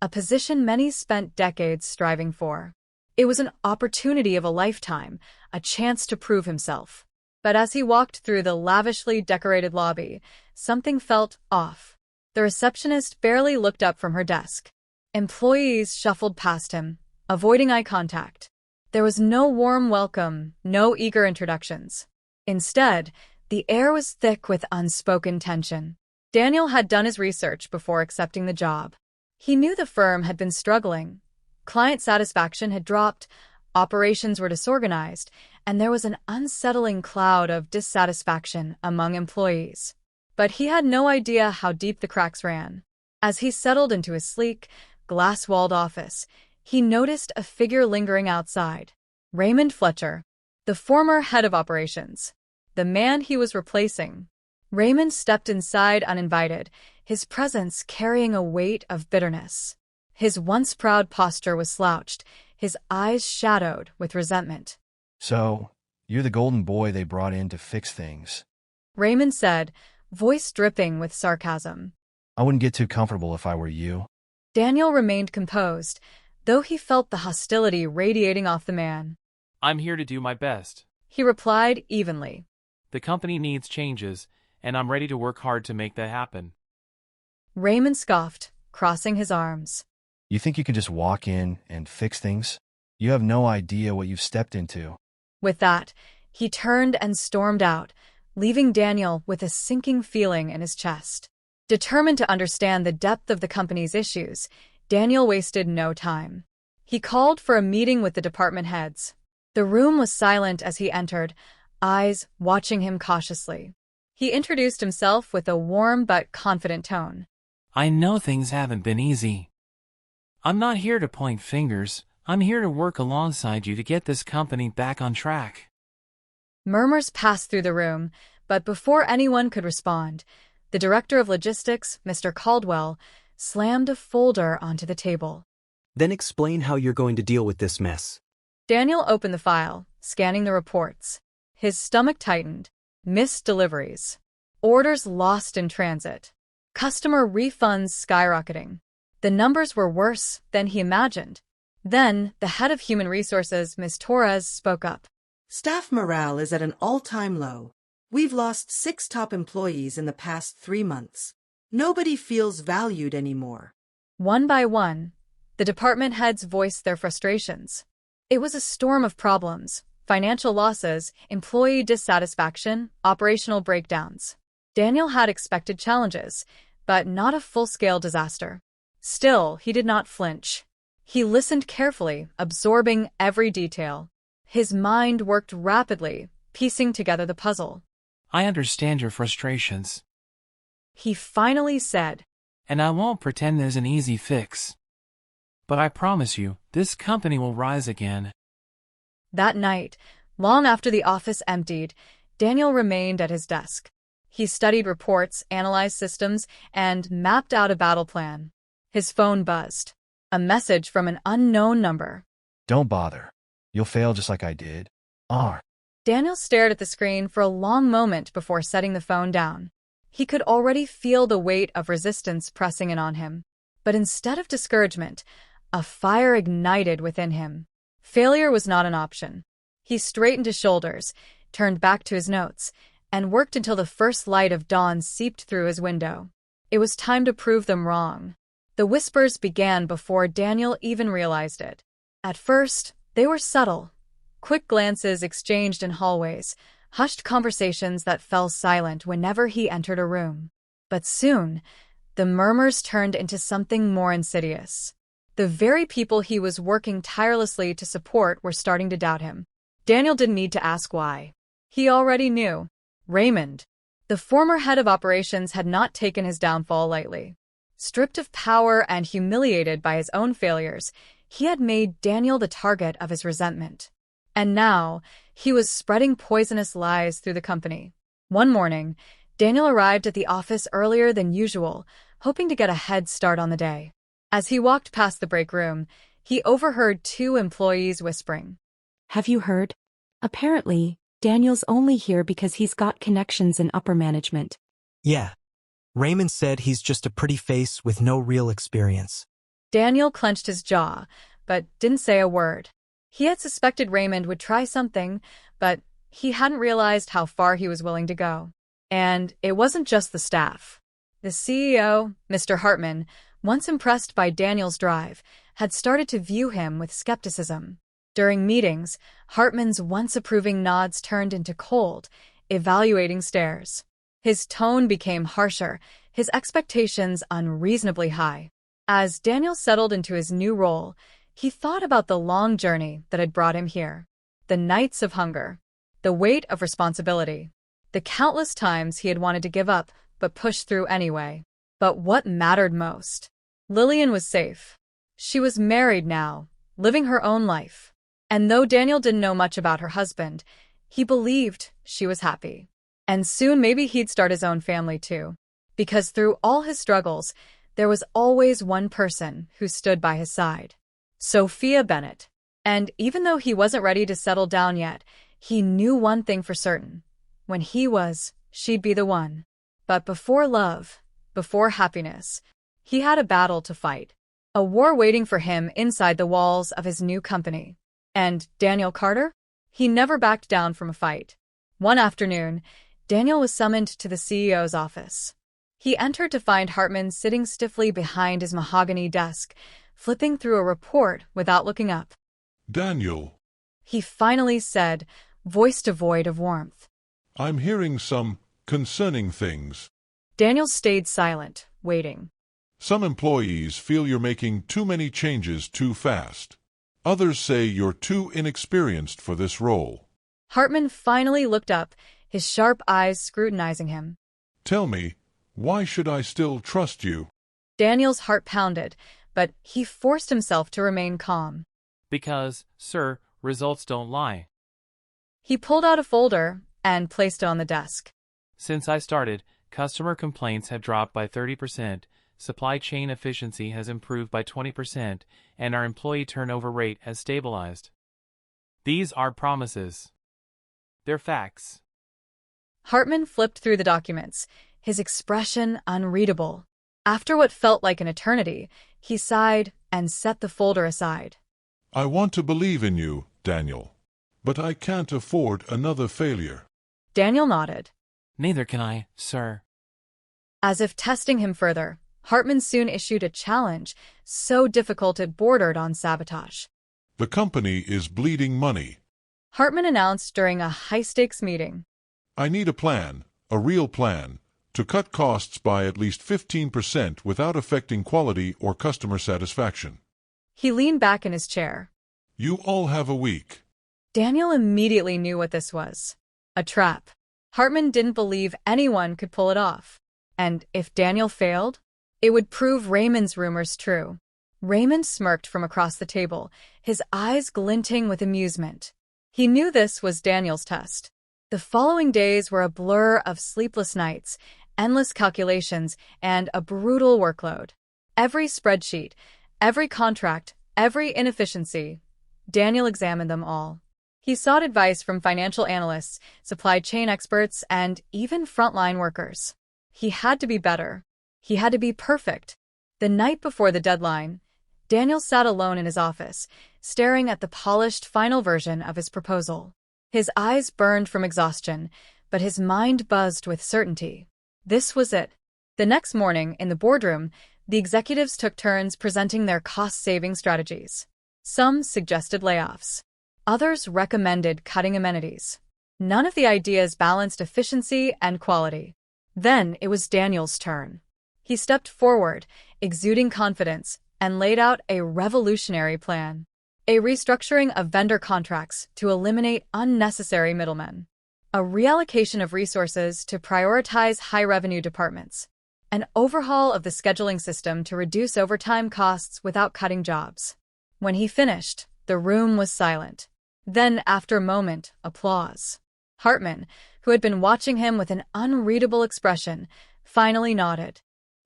a position many spent decades striving for. It was an opportunity of a lifetime, a chance to prove himself. But as he walked through the lavishly decorated lobby, something felt off. The receptionist barely looked up from her desk. Employees shuffled past him, avoiding eye contact. There was no warm welcome, no eager introductions. Instead, the air was thick with unspoken tension. Daniel had done his research before accepting the job. He knew the firm had been struggling. Client satisfaction had dropped, operations were disorganized, and there was an unsettling cloud of dissatisfaction among employees. But he had no idea how deep the cracks ran. As he settled into his sleek, glass-walled office, he noticed a figure lingering outside. Raymond Fletcher, the former head of operations, the man he was replacing. Raymond stepped inside uninvited, his presence carrying a weight of bitterness. His once proud posture was slouched, his eyes shadowed with resentment. So, you're the golden boy they brought in to fix things. Raymond said, voice dripping with sarcasm. I wouldn't get too comfortable if I were you. Daniel remained composed, though he felt the hostility radiating off the man. I'm here to do my best. He replied evenly. The company needs changes, and I'm ready to work hard to make that happen. Raymond scoffed, crossing his arms. You think you can just walk in and fix things? You have no idea what you've stepped into. With that, he turned and stormed out, leaving Daniel with a sinking feeling in his chest. Determined to understand the depth of the company's issues, Daniel wasted no time. He called for a meeting with the department heads. The room was silent as he entered, eyes watching him cautiously. He introduced himself with a warm but confident tone. I know things haven't been easy. I'm not here to point fingers. I'm here to work alongside you to get this company back on track. Murmurs passed through the room, but before anyone could respond, the director of logistics, Mr. Caldwell, slammed a folder onto the table. Then explain how you're going to deal with this mess. Daniel opened the file, scanning the reports. His stomach tightened. Missed deliveries. Orders lost in transit. Customer refunds skyrocketing. The numbers were worse than he imagined. Then, the head of human resources, Ms. Torres, spoke up. Staff morale is at an all-time low. We've lost 6 top employees in the past 3 months. Nobody feels valued anymore. One by one, the department heads voiced their frustrations. It was a storm of problems, financial losses, employee dissatisfaction, operational breakdowns. Daniel had expected challenges, but not a full-scale disaster. Still, he did not flinch. He listened carefully, absorbing every detail. His mind worked rapidly, piecing together the puzzle. I understand your frustrations. He finally said, And I won't pretend there's an easy fix. But I promise you, this company will rise again. That night, long after the office emptied, Daniel remained at his desk. He studied reports, analyzed systems, and mapped out a battle plan. His phone buzzed. A message from an unknown number. Don't bother. You'll fail just like I did. Daniel stared at the screen for a long moment before setting the phone down. He could already feel the weight of resistance pressing in on him. But instead of discouragement, a fire ignited within him. Failure was not an option. He straightened his shoulders, turned back to his notes, and worked until the first light of dawn seeped through his window. It was time to prove them wrong. The whispers began before Daniel even realized it. At first, they were subtle. Quick glances exchanged in hallways, hushed conversations that fell silent whenever he entered a room. But soon, the murmurs turned into something more insidious. The very people he was working tirelessly to support were starting to doubt him. Daniel didn't need to ask why. He already knew. Raymond, the former head of operations, had not taken his downfall lightly. Stripped of power and humiliated by his own failures, he had made Daniel the target of his resentment. And now, he was spreading poisonous lies through the company. One morning, Daniel arrived at the office earlier than usual, hoping to get a head start on the day. As he walked past the break room, he overheard 2 employees whispering. Have you heard? Apparently, Daniel's only here because he's got connections in upper management. Yeah. Raymond said he's just a pretty face with no real experience. Daniel clenched his jaw, but didn't say a word. He had suspected Raymond would try something, but he hadn't realized how far he was willing to go. And it wasn't just the staff. The CEO, Mr. Hartman, once impressed by Daniel's drive, had started to view him with skepticism. During meetings, Hartman's once approving nods turned into cold, evaluating stares. His tone became harsher, his expectations unreasonably high. As Daniel settled into his new role, he thought about the long journey that had brought him here. The nights of hunger, the weight of responsibility, the countless times he had wanted to give up but pushed through anyway. But what mattered most? Lillian was safe. She was married now, living her own life. And though Daniel didn't know much about her husband, he believed she was happy. And soon maybe he'd start his own family too. Because through all his struggles, there was always one person who stood by his side. Sophia Bennett. And even though he wasn't ready to settle down yet, he knew one thing for certain. When he was, she'd be the one. But before love, before happiness, he had a battle to fight. A war waiting for him inside the walls of his new company. And Daniel Carter? He never backed down from a fight. One afternoon, Daniel was summoned to the CEO's office. He entered to find Hartman sitting stiffly behind his mahogany desk, flipping through a report without looking up. Daniel, He finally said, voice devoid of warmth. I'm hearing some concerning things. Daniel stayed silent, waiting. Some employees feel you're making too many changes too fast. Others say you're too inexperienced for this role. Hartman finally looked up, his sharp eyes scrutinizing him. Tell me, why should I still trust you? Daniel's heart pounded, but he forced himself to remain calm. Because, sir, results don't lie. He pulled out a folder and placed it on the desk. Since I started, customer complaints have dropped by 30%, supply chain efficiency has improved by 20%, and our employee turnover rate has stabilized. These are promises. They're facts. Hartman flipped through the documents, his expression unreadable. After what felt like an eternity, he sighed and set the folder aside. I want to believe in you, Daniel. But I can't afford another failure. Daniel nodded. Neither can I, sir. As if testing him further, Hartman soon issued a challenge, so difficult it bordered on sabotage. The company is bleeding money. Hartman announced during a high-stakes meeting. I need a plan, a real plan, to cut costs by at least 15% without affecting quality or customer satisfaction. He leaned back in his chair. You all have a week. Daniel immediately knew what this was. A trap. Hartman didn't believe anyone could pull it off. And if Daniel failed, it would prove Raymond's rumors true. Raymond smirked from across the table, his eyes glinting with amusement. He knew this was Daniel's test. The following days were a blur of sleepless nights, endless calculations, and a brutal workload. Every spreadsheet, every contract, every inefficiency, Daniel examined them all. He sought advice from financial analysts, supply chain experts, and even frontline workers. He had to be better. He had to be perfect. The night before the deadline, Daniel sat alone in his office, staring at the polished final version of his proposal. His eyes burned from exhaustion, but his mind buzzed with certainty. This was it. The next morning, in the boardroom, the executives took turns presenting their cost-saving strategies. Some suggested layoffs. Others recommended cutting amenities. None of the ideas balanced efficiency and quality. Then it was Daniel's turn. He stepped forward, exuding confidence, and laid out a revolutionary plan. A restructuring of vendor contracts to eliminate unnecessary middlemen. A reallocation of resources to prioritize high-revenue departments. An overhaul of the scheduling system to reduce overtime costs without cutting jobs. When he finished, the room was silent. Then, after a moment, applause. Hartman, who had been watching him with an unreadable expression, finally nodded.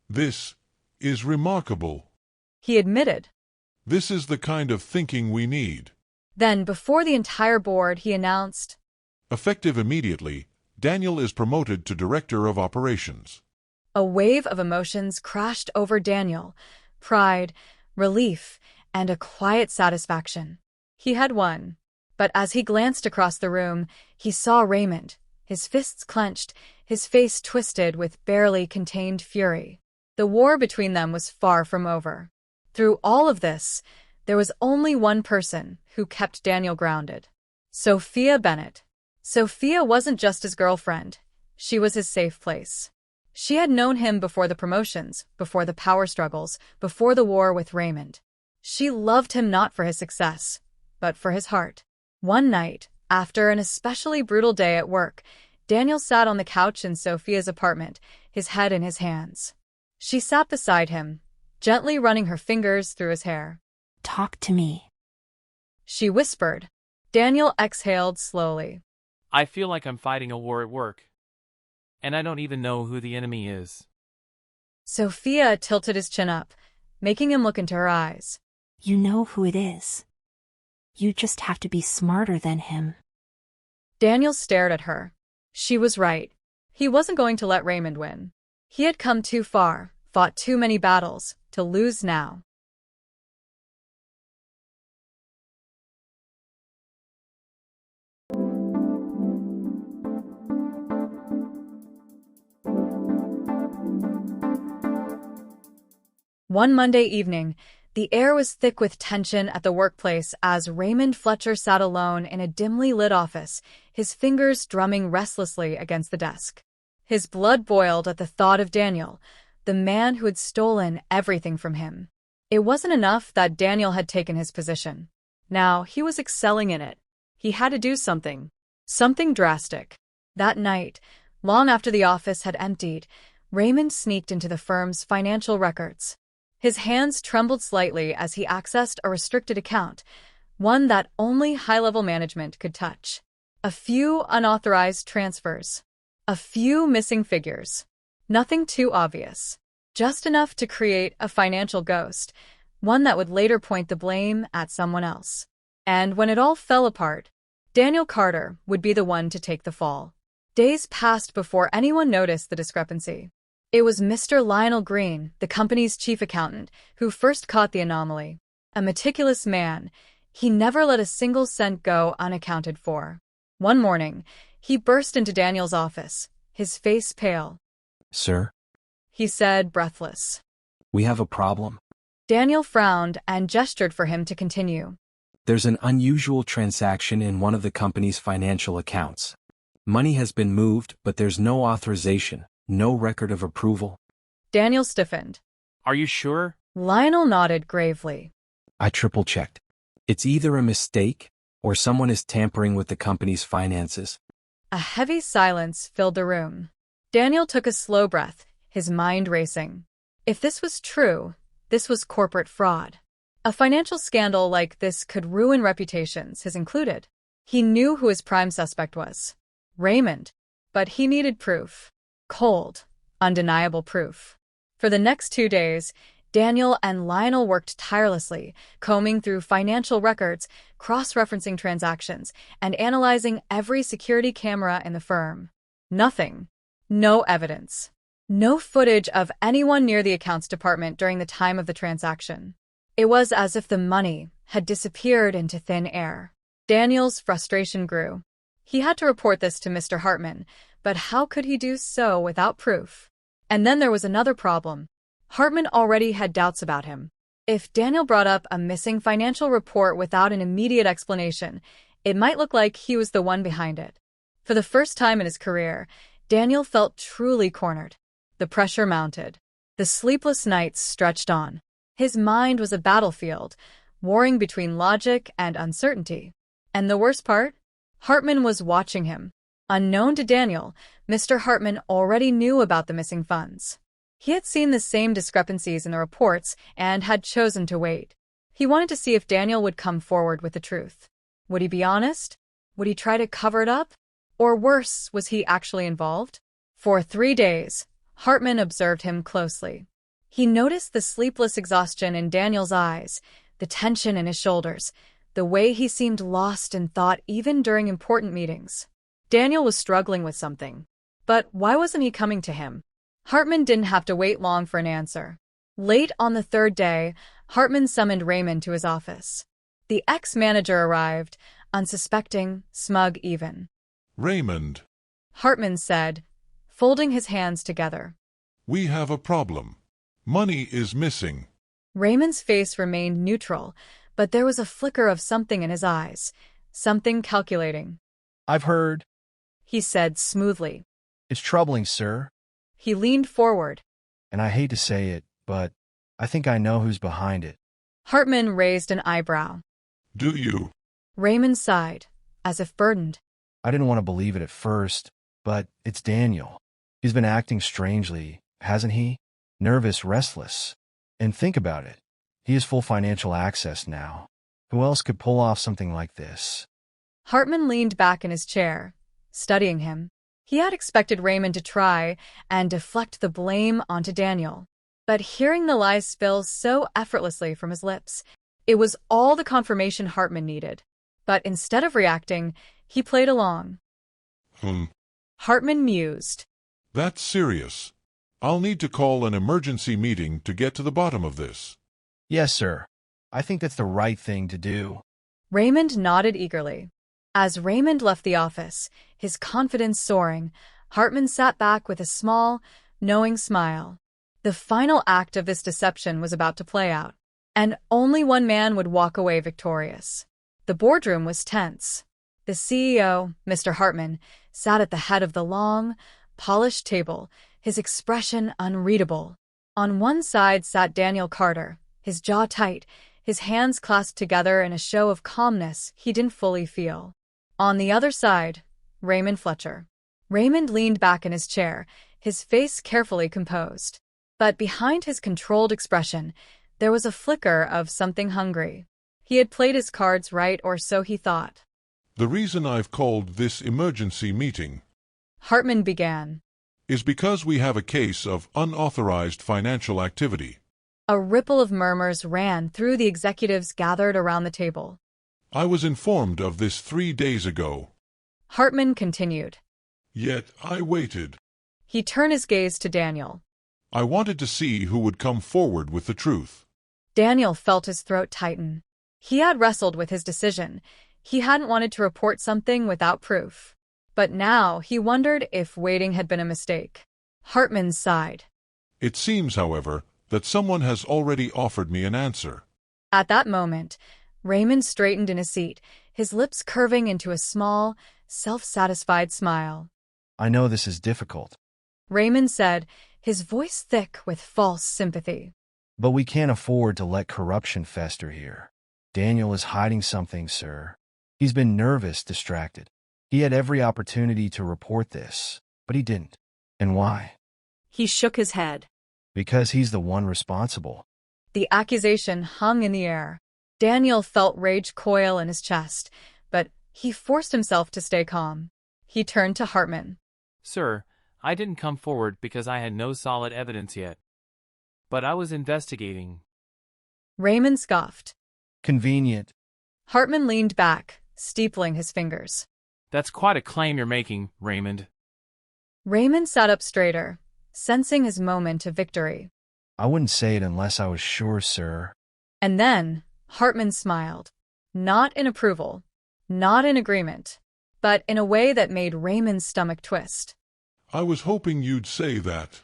This is remarkable. He admitted. This is the kind of thinking we need. Then, before the entire board, he announced, Effective immediately, Daniel is promoted to Director of Operations. A wave of emotions crashed over Daniel. Pride, relief, and a quiet satisfaction. He had won. But as he glanced across the room, he saw Raymond, his fists clenched, his face twisted with barely contained fury. The war between them was far from over. Through all of this, there was only one person who kept Daniel grounded. Sophia Bennett. Sophia wasn't just his girlfriend. She was his safe place. She had known him before the promotions, before the power struggles, before the war with Raymond. She loved him not for his success, but for his heart. One night, after an especially brutal day at work, Daniel sat on the couch in Sophia's apartment, his head in his hands. She sat beside him, gently running her fingers through his hair. Talk to me, She whispered. Daniel exhaled slowly. I feel like I'm fighting a war at work. And I don't even know who the enemy is. Sophia tilted his chin up, making him look into her eyes. You know who it is. You just have to be smarter than him. Daniel stared at her. She was right. He wasn't going to let Raymond win. He had come too far, fought too many battles, to lose now. One Monday evening, the air was thick with tension at the workplace as Raymond Fletcher sat alone in a dimly lit office, his fingers drumming restlessly against the desk. His blood boiled at the thought of Daniel, the man who had stolen everything from him. It wasn't enough that Daniel had taken his position. Now he was excelling in it. He had to do something. Something drastic. That night, long after the office had emptied, Raymond sneaked into the firm's financial records. His hands trembled slightly as he accessed a restricted account, one that only high-level management could touch. A few unauthorized transfers. A few missing figures. Nothing too obvious. Just enough to create a financial ghost, one that would later point the blame at someone else. And when it all fell apart, Daniel Carter would be the one to take the fall. Days passed before anyone noticed the discrepancy. It was Mr. Lionel Green, the company's chief accountant, who first caught the anomaly. A meticulous man, he never let a single cent go unaccounted for. One morning, he burst into Daniel's office, his face pale. "Sir," he said, breathless. "we have a problem. Daniel frowned and gestured for him to continue. There's an unusual transaction in one of the company's financial accounts. Money has been moved, but there's no authorization, no record of approval." Daniel stiffened. Are you sure? Lionel nodded gravely. "I triple-checked. It's either a mistake, or someone is tampering with the company's finances." A heavy silence filled the room. Daniel took a slow breath, his mind racing. If this was true, this was corporate fraud. A financial scandal like this could ruin reputations, his included. He knew who his prime suspect was. Raymond. But he needed proof. Cold, undeniable proof. For the next 2 days, Daniel and Lionel worked tirelessly, combing through financial records, cross-referencing transactions, and analyzing every security camera in the firm. Nothing. No evidence. No footage of anyone near the accounts department during the time of the transaction. It was as if the money had disappeared into thin air. Daniel's frustration grew. He had to report this to Mr. Hartman, but how could he do so without proof? And then there was another problem. Hartman already had doubts about him. If Daniel brought up a missing financial report without an immediate explanation, it might look like he was the one behind it. For the first time in his career, Daniel felt truly cornered. The pressure mounted. The sleepless nights stretched on. His mind was a battlefield, warring between logic and uncertainty. And the worst part? Hartman was watching him. Unknown to Daniel, Mr. Hartman already knew about the missing funds. He had seen the same discrepancies in the reports and had chosen to wait. He wanted to see if Daniel would come forward with the truth. Would he be honest? Would he try to cover it up? Or worse, was he actually involved? For 3 days, Hartman observed him closely. He noticed the sleepless exhaustion in Daniel's eyes, the tension in his shoulders, the way he seemed lost in thought even during important meetings. Daniel was struggling with something. But why wasn't he coming to him? Hartman didn't have to wait long for an answer. Late on the 3rd day, Hartman summoned Raymond to his office. The ex-manager arrived, unsuspecting, smug even. "Raymond," Hartman said, folding his hands together. "we have a problem. Money is missing." Raymond's face remained neutral, but there was a flicker of something in his eyes, something calculating. "I've heard," he said smoothly. "It's troubling, sir. He leaned forward. And I hate to say it, but I think I know who's behind it." Hartman raised an eyebrow. "Do you?" Raymond sighed, as if burdened. I didn't want to believe it at first, but it's Daniel. He's been acting strangely, hasn't he? Nervous, restless. And think about it. He has full financial access now. Who else could pull off something like this? Hartman leaned back in his chair, studying him. He had expected Raymond to try and deflect the blame onto Daniel. But hearing the lies spill so effortlessly from his lips, it was all the confirmation Hartman needed. But instead of reacting, he played along. Hartman mused. "That's serious. I'll need to call an emergency meeting to get to the bottom of this." Yes, sir. I think that's the right thing to do. Raymond nodded eagerly. As Raymond left the office, his confidence soaring, Hartman sat back with a small, knowing smile. The final act of this deception was about to play out, and only one man would walk away victorious. The boardroom was tense. The CEO, Mr. Hartman, sat at the head of the long, polished table, his expression unreadable. On one side sat Daniel Carter, his jaw tight, his hands clasped together in a show of calmness he didn't fully feel. On the other side, Raymond Fletcher. Raymond leaned back in his chair, his face carefully composed. But behind his controlled expression, there was a flicker of something hungry. He had played his cards right, or so he thought. The reason I've called this emergency meeting, Hartman began. is because we have a case of unauthorized financial activity. A ripple of murmurs ran through the executives gathered around the table. I was informed of this 3 days ago. Hartman continued. Yet I waited. He turned his gaze to Daniel. I wanted to see who would come forward with the truth. Daniel felt his throat tighten. He had wrestled with his decision. He hadn't wanted to report something without proof. But now he wondered if waiting had been a mistake. Hartman sighed. It seems, however, that someone has already offered me an answer. At that moment, Raymond straightened in his seat, his lips curving into a small, self-satisfied smile. I know this is difficult, Raymond said, his voice thick with false sympathy. but we can't afford to let corruption fester here. Daniel is hiding something, sir. He's been nervous, distracted. He had every opportunity to report this, but he didn't. And why? He shook his head. Because he's the one responsible. The accusation hung in the air. Daniel felt rage coil in his chest, but he forced himself to stay calm. He turned to Hartman. Sir, I didn't come forward because I had no solid evidence yet. But I was investigating. Raymond scoffed. Convenient. Hartman leaned back, steepling his fingers. That's quite a claim you're making, Raymond. Raymond sat up straighter, sensing his moment of victory. I wouldn't say it unless I was sure, sir. And then, Hartman smiled. Not in approval, not in agreement, but in a way that made Raymond's stomach twist. I was hoping you'd say that.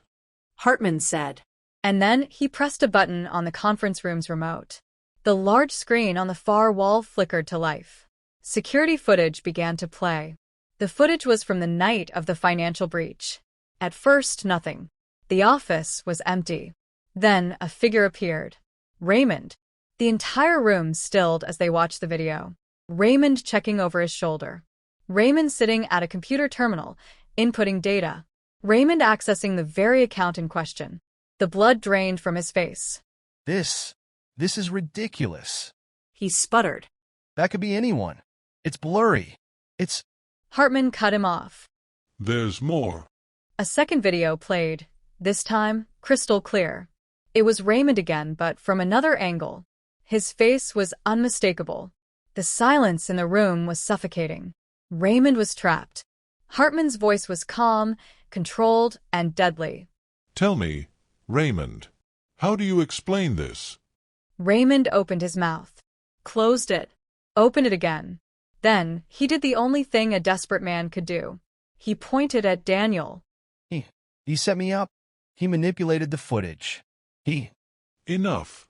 Hartman said. And then he pressed a button on the conference room's remote. The large screen on the far wall flickered to life. Security footage began to play. The footage was from the night of the financial breach. At first, nothing. The office was empty. Then a figure appeared. Raymond. The entire room stilled as they watched the video. Raymond checking over his shoulder. Raymond sitting at a computer terminal, inputting data. Raymond accessing the very account in question. The blood drained from his face. This is ridiculous. He sputtered. That could be anyone. It's blurry. It's... Hartman cut him off. There's more. A second video played, this time crystal clear. It was Raymond again, but from another angle. His face was unmistakable. The silence in the room was suffocating. Raymond was trapped. Hartman's voice was calm, controlled, and deadly. Tell me, Raymond, how do you explain this? Raymond opened his mouth, closed it, opened it again. Then he did the only thing a desperate man could do. He pointed at Daniel. He set me up. He manipulated the footage. Enough.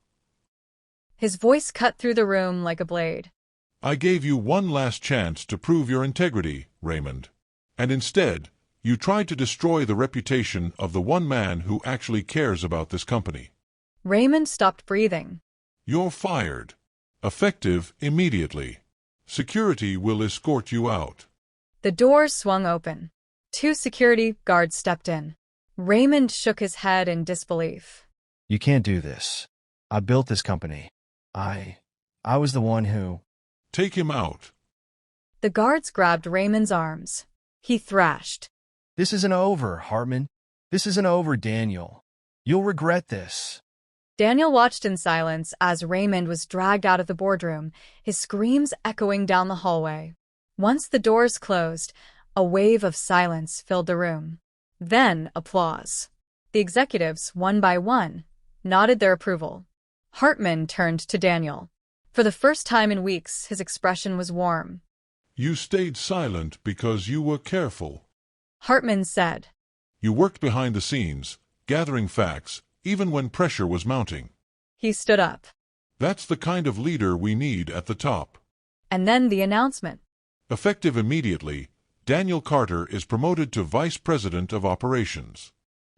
His voice cut through the room like a blade. I gave you one last chance to prove your integrity, Raymond. And instead, you tried to destroy the reputation of the one man who actually cares about this company. Raymond stopped breathing. You're fired. Effective immediately. Security will escort you out. The doors swung open. 2 security guards stepped in. Raymond shook his head in disbelief. You can't do this. I built this company. I was the one who... Take him out. The guards grabbed Raymond's arms. He thrashed. This isn't over, Hartman. This isn't over, Daniel. You'll regret this. Daniel watched in silence as Raymond was dragged out of the boardroom, his screams echoing down the hallway. Once the doors closed, a wave of silence filled the room. Then applause. The executives, one by one, nodded their approval. Hartman turned to Daniel. For the first time in weeks, his expression was warm. You stayed silent because you were careful. Hartman said. You worked behind the scenes, gathering facts, even when pressure was mounting. He stood up. That's the kind of leader we need at the top. And then the announcement. Effective immediately, Daniel Carter is promoted to Vice President of Operations.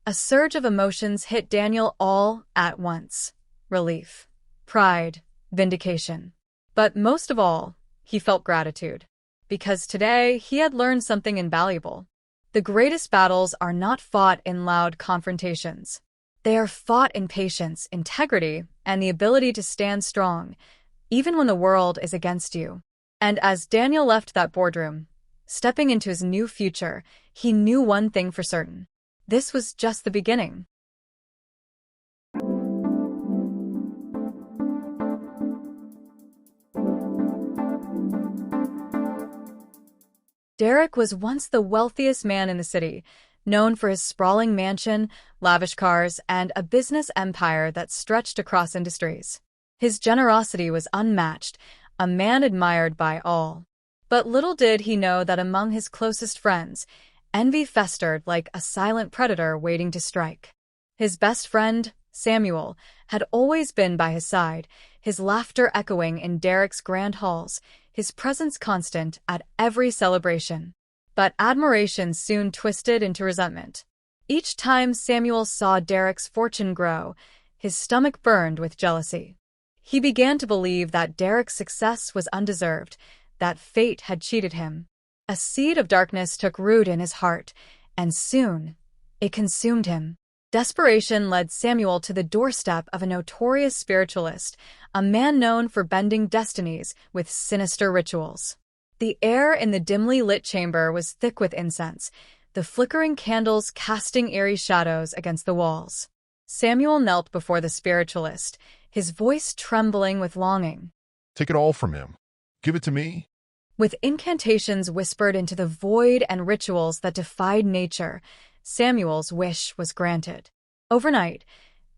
A surge of emotions hit Daniel all at once. Relief, pride, vindication. But most of all, he felt gratitude. Because today, he had learned something invaluable. The greatest battles are not fought in loud confrontations. They are fought in patience, integrity, and the ability to stand strong, even when the world is against you. And as Daniel left that boardroom, stepping into his new future, he knew one thing for certain. This was just the beginning. Derek was once the wealthiest man in the city, known for his sprawling mansion, lavish cars, and a business empire that stretched across industries. His generosity was unmatched, a man admired by all. But little did he know that among his closest friends, envy festered like a silent predator waiting to strike. His best friend, Samuel, had always been by his side, his laughter echoing in Derek's grand halls, his presence constant at every celebration. But admiration soon twisted into resentment. Each time Samuel saw Derek's fortune grow, his stomach burned with jealousy. He began to believe that Derek's success was undeserved, that fate had cheated him. A seed of darkness took root in his heart, and soon it consumed him. Desperation led Samuel to the doorstep of a notorious spiritualist, a man known for bending destinies with sinister rituals. The air in the dimly lit chamber was thick with incense, the flickering candles casting eerie shadows against the walls. Samuel knelt before the spiritualist, his voice trembling with longing. "Take it all from him. Give it to me." With incantations whispered into the void and rituals that defied nature, Samuel's wish was granted. Overnight,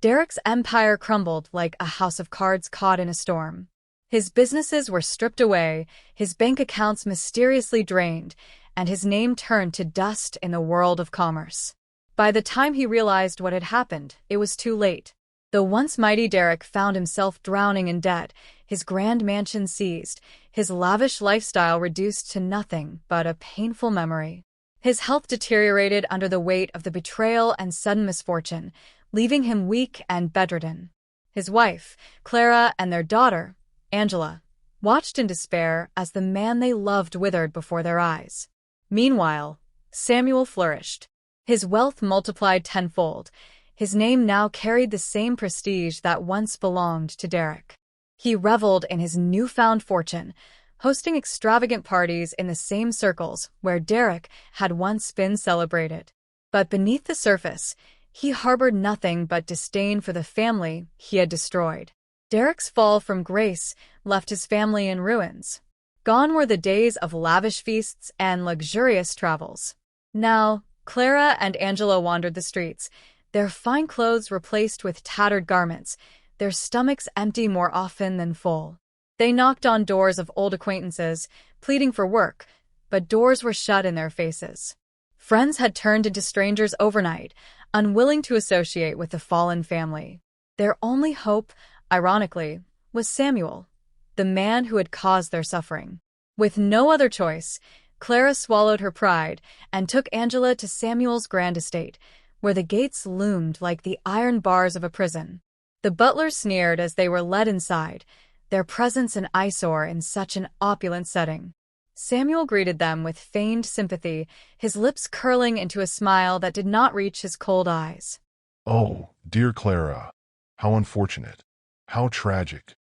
Derek's empire crumbled like a house of cards caught in a storm. His businesses were stripped away, his bank accounts mysteriously drained, and his name turned to dust in the world of commerce. By the time he realized what had happened, it was too late. The once mighty Derek found himself drowning in debt, his grand mansion seized, his lavish lifestyle reduced to nothing but a painful memory. His health deteriorated under the weight of the betrayal and sudden misfortune, leaving him weak and bedridden. His wife, Clara, and their daughter, Angela, watched in despair as the man they loved withered before their eyes. Meanwhile, Samuel flourished. His wealth multiplied tenfold. His name now carried the same prestige that once belonged to Derek. He reveled in his newfound fortune, hosting extravagant parties in the same circles where Derek had once been celebrated. But beneath the surface, he harbored nothing but disdain for the family he had destroyed. Derek's fall from grace left his family in ruins. Gone were the days of lavish feasts and luxurious travels. Now, Clara and Angela wandered the streets, their fine clothes replaced with tattered garments, their stomachs empty more often than full. They knocked on doors of old acquaintances, pleading for work, but doors were shut in their faces. Friends had turned into strangers overnight, unwilling to associate with the fallen family. Their only hope, ironically, was Samuel, the man who had caused their suffering. With no other choice, Clara swallowed her pride and took Angela to Samuel's grand estate, where the gates loomed like the iron bars of a prison. The butlers sneered as they were led inside, their presence an eyesore in such an opulent setting. Samuel greeted them with feigned sympathy, his lips curling into a smile that did not reach his cold eyes. "Oh, dear Clara, how unfortunate, how tragic,"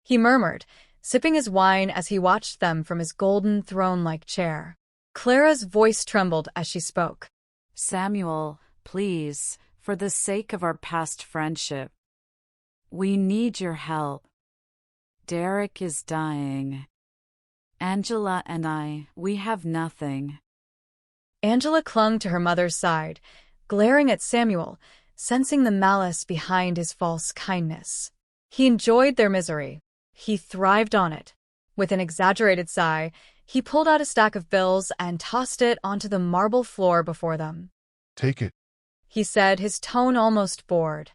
he murmured, sipping his wine as he watched them from his golden throne-like chair. Clara's voice trembled as she spoke. "Samuel, please, for the sake of our past friendship, we need your help. Derek is dying. Angela and we have nothing." Angela clung to her mother's side, glaring at Samuel, sensing the malice behind his false kindness. He enjoyed their misery. He thrived on it. With an exaggerated sigh, he pulled out a stack of bills and tossed it onto the marble floor before them. "Take it," he said, his tone almost bored.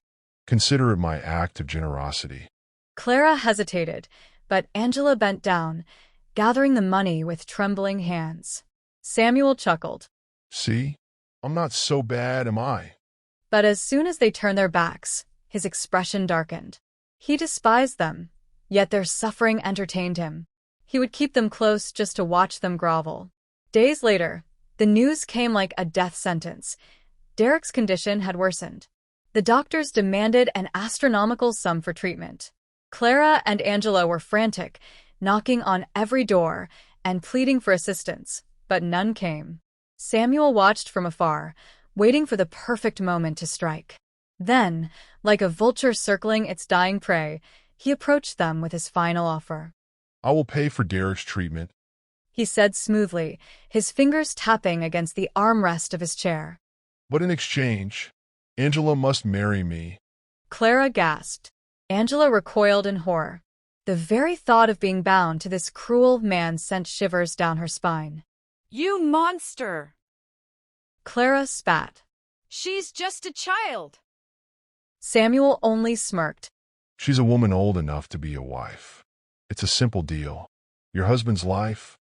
"Consider it my act of generosity." Clara hesitated, but Angela bent down, gathering the money with trembling hands. Samuel chuckled. See? I'm not so bad, am I? But as soon as they turned their backs, his expression darkened. He despised them, yet their suffering entertained him. He would keep them close just to watch them grovel. Days later, the news came like a death sentence. Derek's condition had worsened. The doctors demanded an astronomical sum for treatment. Clara and Angela were frantic, knocking on every door and pleading for assistance, but none came. Samuel watched from afar, waiting for the perfect moment to strike. Then, like a vulture circling its dying prey, he approached them with his final offer. I will pay for Derek's treatment, he said smoothly, his fingers tapping against the armrest of his chair. but in exchange, Angela must marry me. Clara gasped. Angela recoiled in horror. The very thought of being bound to this cruel man sent shivers down her spine. You monster! Clara spat. She's just a child. Samuel only smirked. She's a woman old enough to be a wife. It's a simple deal. Your husband's life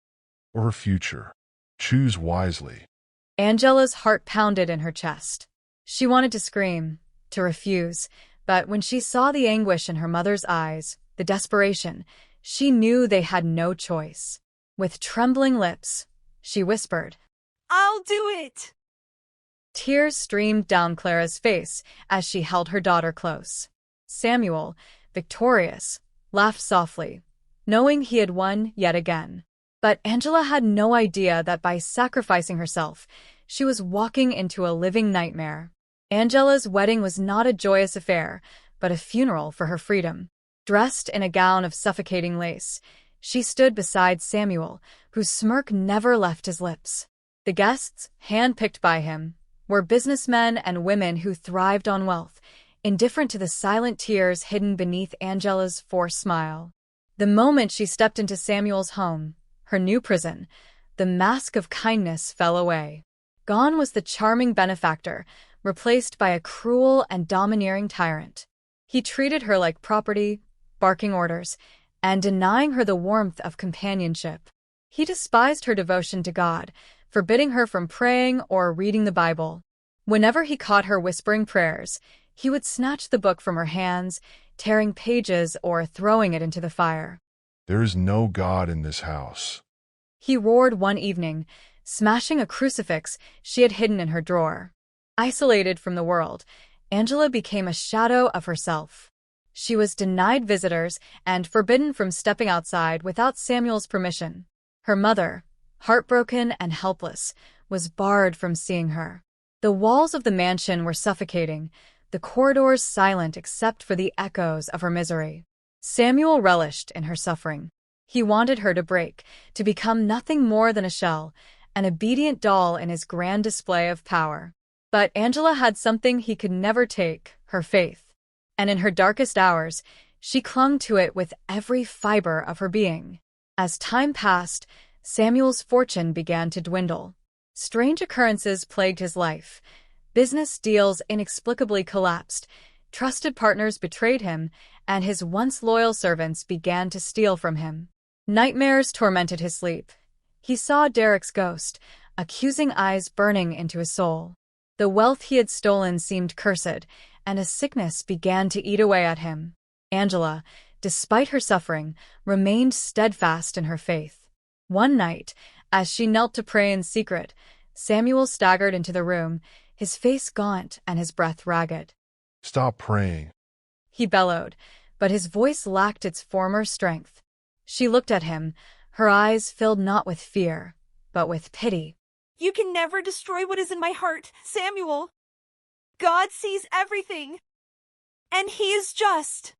or her future. Choose wisely. Angela's heart pounded in her chest. She wanted to scream, to refuse, but when she saw the anguish in her mother's eyes, the desperation, she knew they had no choice. With trembling lips, she whispered, I'll do it! Tears streamed down Clara's face as she held her daughter close. Samuel, victorious, laughed softly, knowing he had won yet again. But Angela had no idea that by sacrificing herself, she was walking into a living nightmare. Angela's wedding was not a joyous affair, but a funeral for her freedom. Dressed in a gown of suffocating lace, she stood beside Samuel, whose smirk never left his lips. The guests, hand-picked by him, were businessmen and women who thrived on wealth, indifferent to the silent tears hidden beneath Angela's forced smile. The moment she stepped into Samuel's home, her new prison, the mask of kindness fell away. Gone was the charming benefactor, replaced by a cruel and domineering tyrant. He treated her like property, barking orders, and denying her the warmth of companionship. He despised her devotion to God, forbidding her from praying or reading the Bible. Whenever he caught her whispering prayers, he would snatch the book from her hands, tearing pages or throwing it into the fire. There is no God in this house, he roared one evening, smashing a crucifix she had hidden in her drawer. Isolated from the world, Angela became a shadow of herself. She was denied visitors and forbidden from stepping outside without Samuel's permission. Her mother, heartbroken and helpless, was barred from seeing her. The walls of the mansion were suffocating, the corridors silent except for the echoes of her misery. Samuel relished in her suffering. He wanted her to break, to become nothing more than a shell, an obedient doll in his grand display of power. But Angela had something he could never take, her faith. And in her darkest hours, she clung to it with every fiber of her being. As time passed, Samuel's fortune began to dwindle. Strange occurrences plagued his life. Business deals inexplicably collapsed, trusted partners betrayed him, and his once loyal servants began to steal from him. Nightmares tormented his sleep. He saw Derek's ghost, accusing eyes burning into his soul. The wealth he had stolen seemed cursed, and a sickness began to eat away at him. Angela, despite her suffering, remained steadfast in her faith. One night, as she knelt to pray in secret, Samuel staggered into the room, his face gaunt and his breath ragged. Stop praying, he bellowed, but his voice lacked its former strength. She looked at him, her eyes filled not with fear, but with pity. You can never destroy what is in my heart, Samuel. God sees everything, and he is just.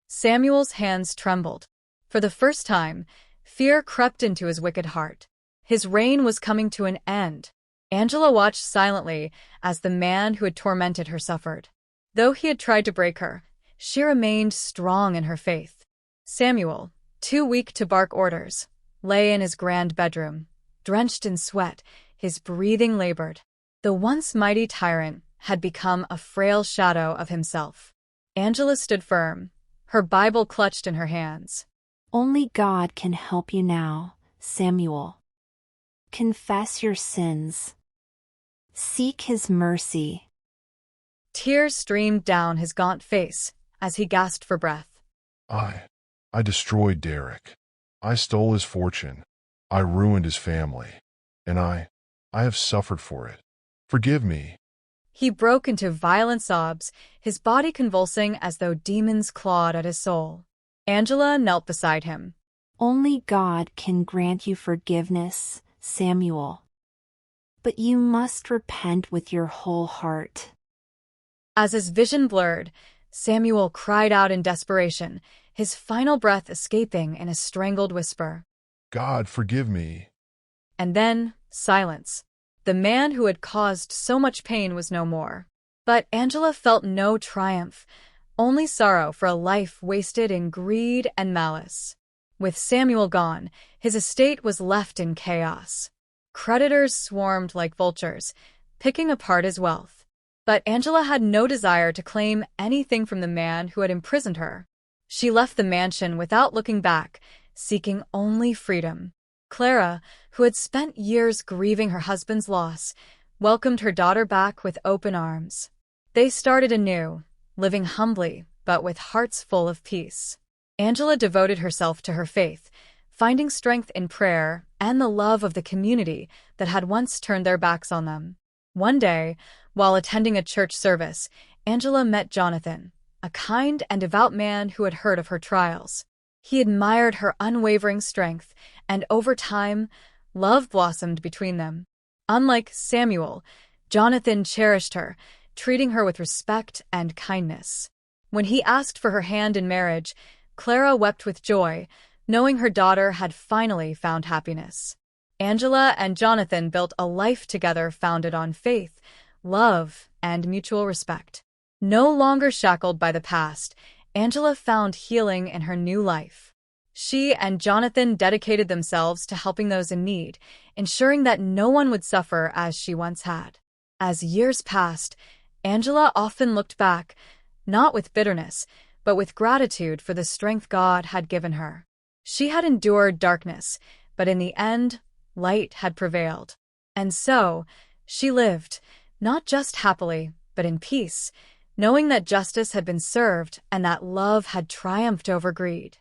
Samuel's hands trembled. For the first time, fear crept into his wicked heart. His reign was coming to an end. Angela watched silently as the man who had tormented her suffered. Though he had tried to break her, she remained strong in her faith. Samuel, too weak to bark orders, lay in his grand bedroom. Drenched in sweat, his breathing labored. The once mighty tyrant had become a frail shadow of himself. Angela stood firm, her Bible clutched in her hands. Only God can help you now, Samuel. Confess your sins. Seek his mercy. Tears streamed down his gaunt face as he gasped for breath. I destroyed Derek. I stole his fortune. I ruined his family. And I have suffered for it. Forgive me. He broke into violent sobs, his body convulsing as though demons clawed at his soul. Angela knelt beside him. Only God can grant you forgiveness, Samuel. But you must repent with your whole heart. As his vision blurred, Samuel cried out in desperation, his final breath escaping in a strangled whisper. God, forgive me. And then, silence. The man who had caused so much pain was no more. But Angela felt no triumph, only sorrow for a life wasted in greed and malice. With Samuel gone, his estate was left in chaos. Creditors swarmed like vultures, picking apart his wealth. But Angela had no desire to claim anything from the man who had imprisoned her. She left the mansion without looking back, seeking only freedom. Clara, who had spent years grieving her husband's loss, welcomed her daughter back with open arms. They started anew, living humbly but with hearts full of peace. Angela devoted herself to her faith, finding strength in prayer and the love of the community that had once turned their backs on them. One day, while attending a church service, Angela met Jonathan, a kind and devout man who had heard of her trials. He admired her unwavering strength, and over time, love blossomed between them. Unlike Samuel, Jonathan cherished her, treating her with respect and kindness. When he asked for her hand in marriage, Clara wept with joy, knowing her daughter had finally found happiness. Angela and Jonathan built a life together founded on faith, love, and mutual respect. No longer shackled by the past, Angela found healing in her new life. She and Jonathan dedicated themselves to helping those in need, ensuring that no one would suffer as she once had. As years passed, Angela often looked back, not with bitterness, but with gratitude for the strength God had given her. She had endured darkness, but in the end, light had prevailed. And so, she lived, not just happily, but in peace, knowing that justice had been served and that love had triumphed over greed.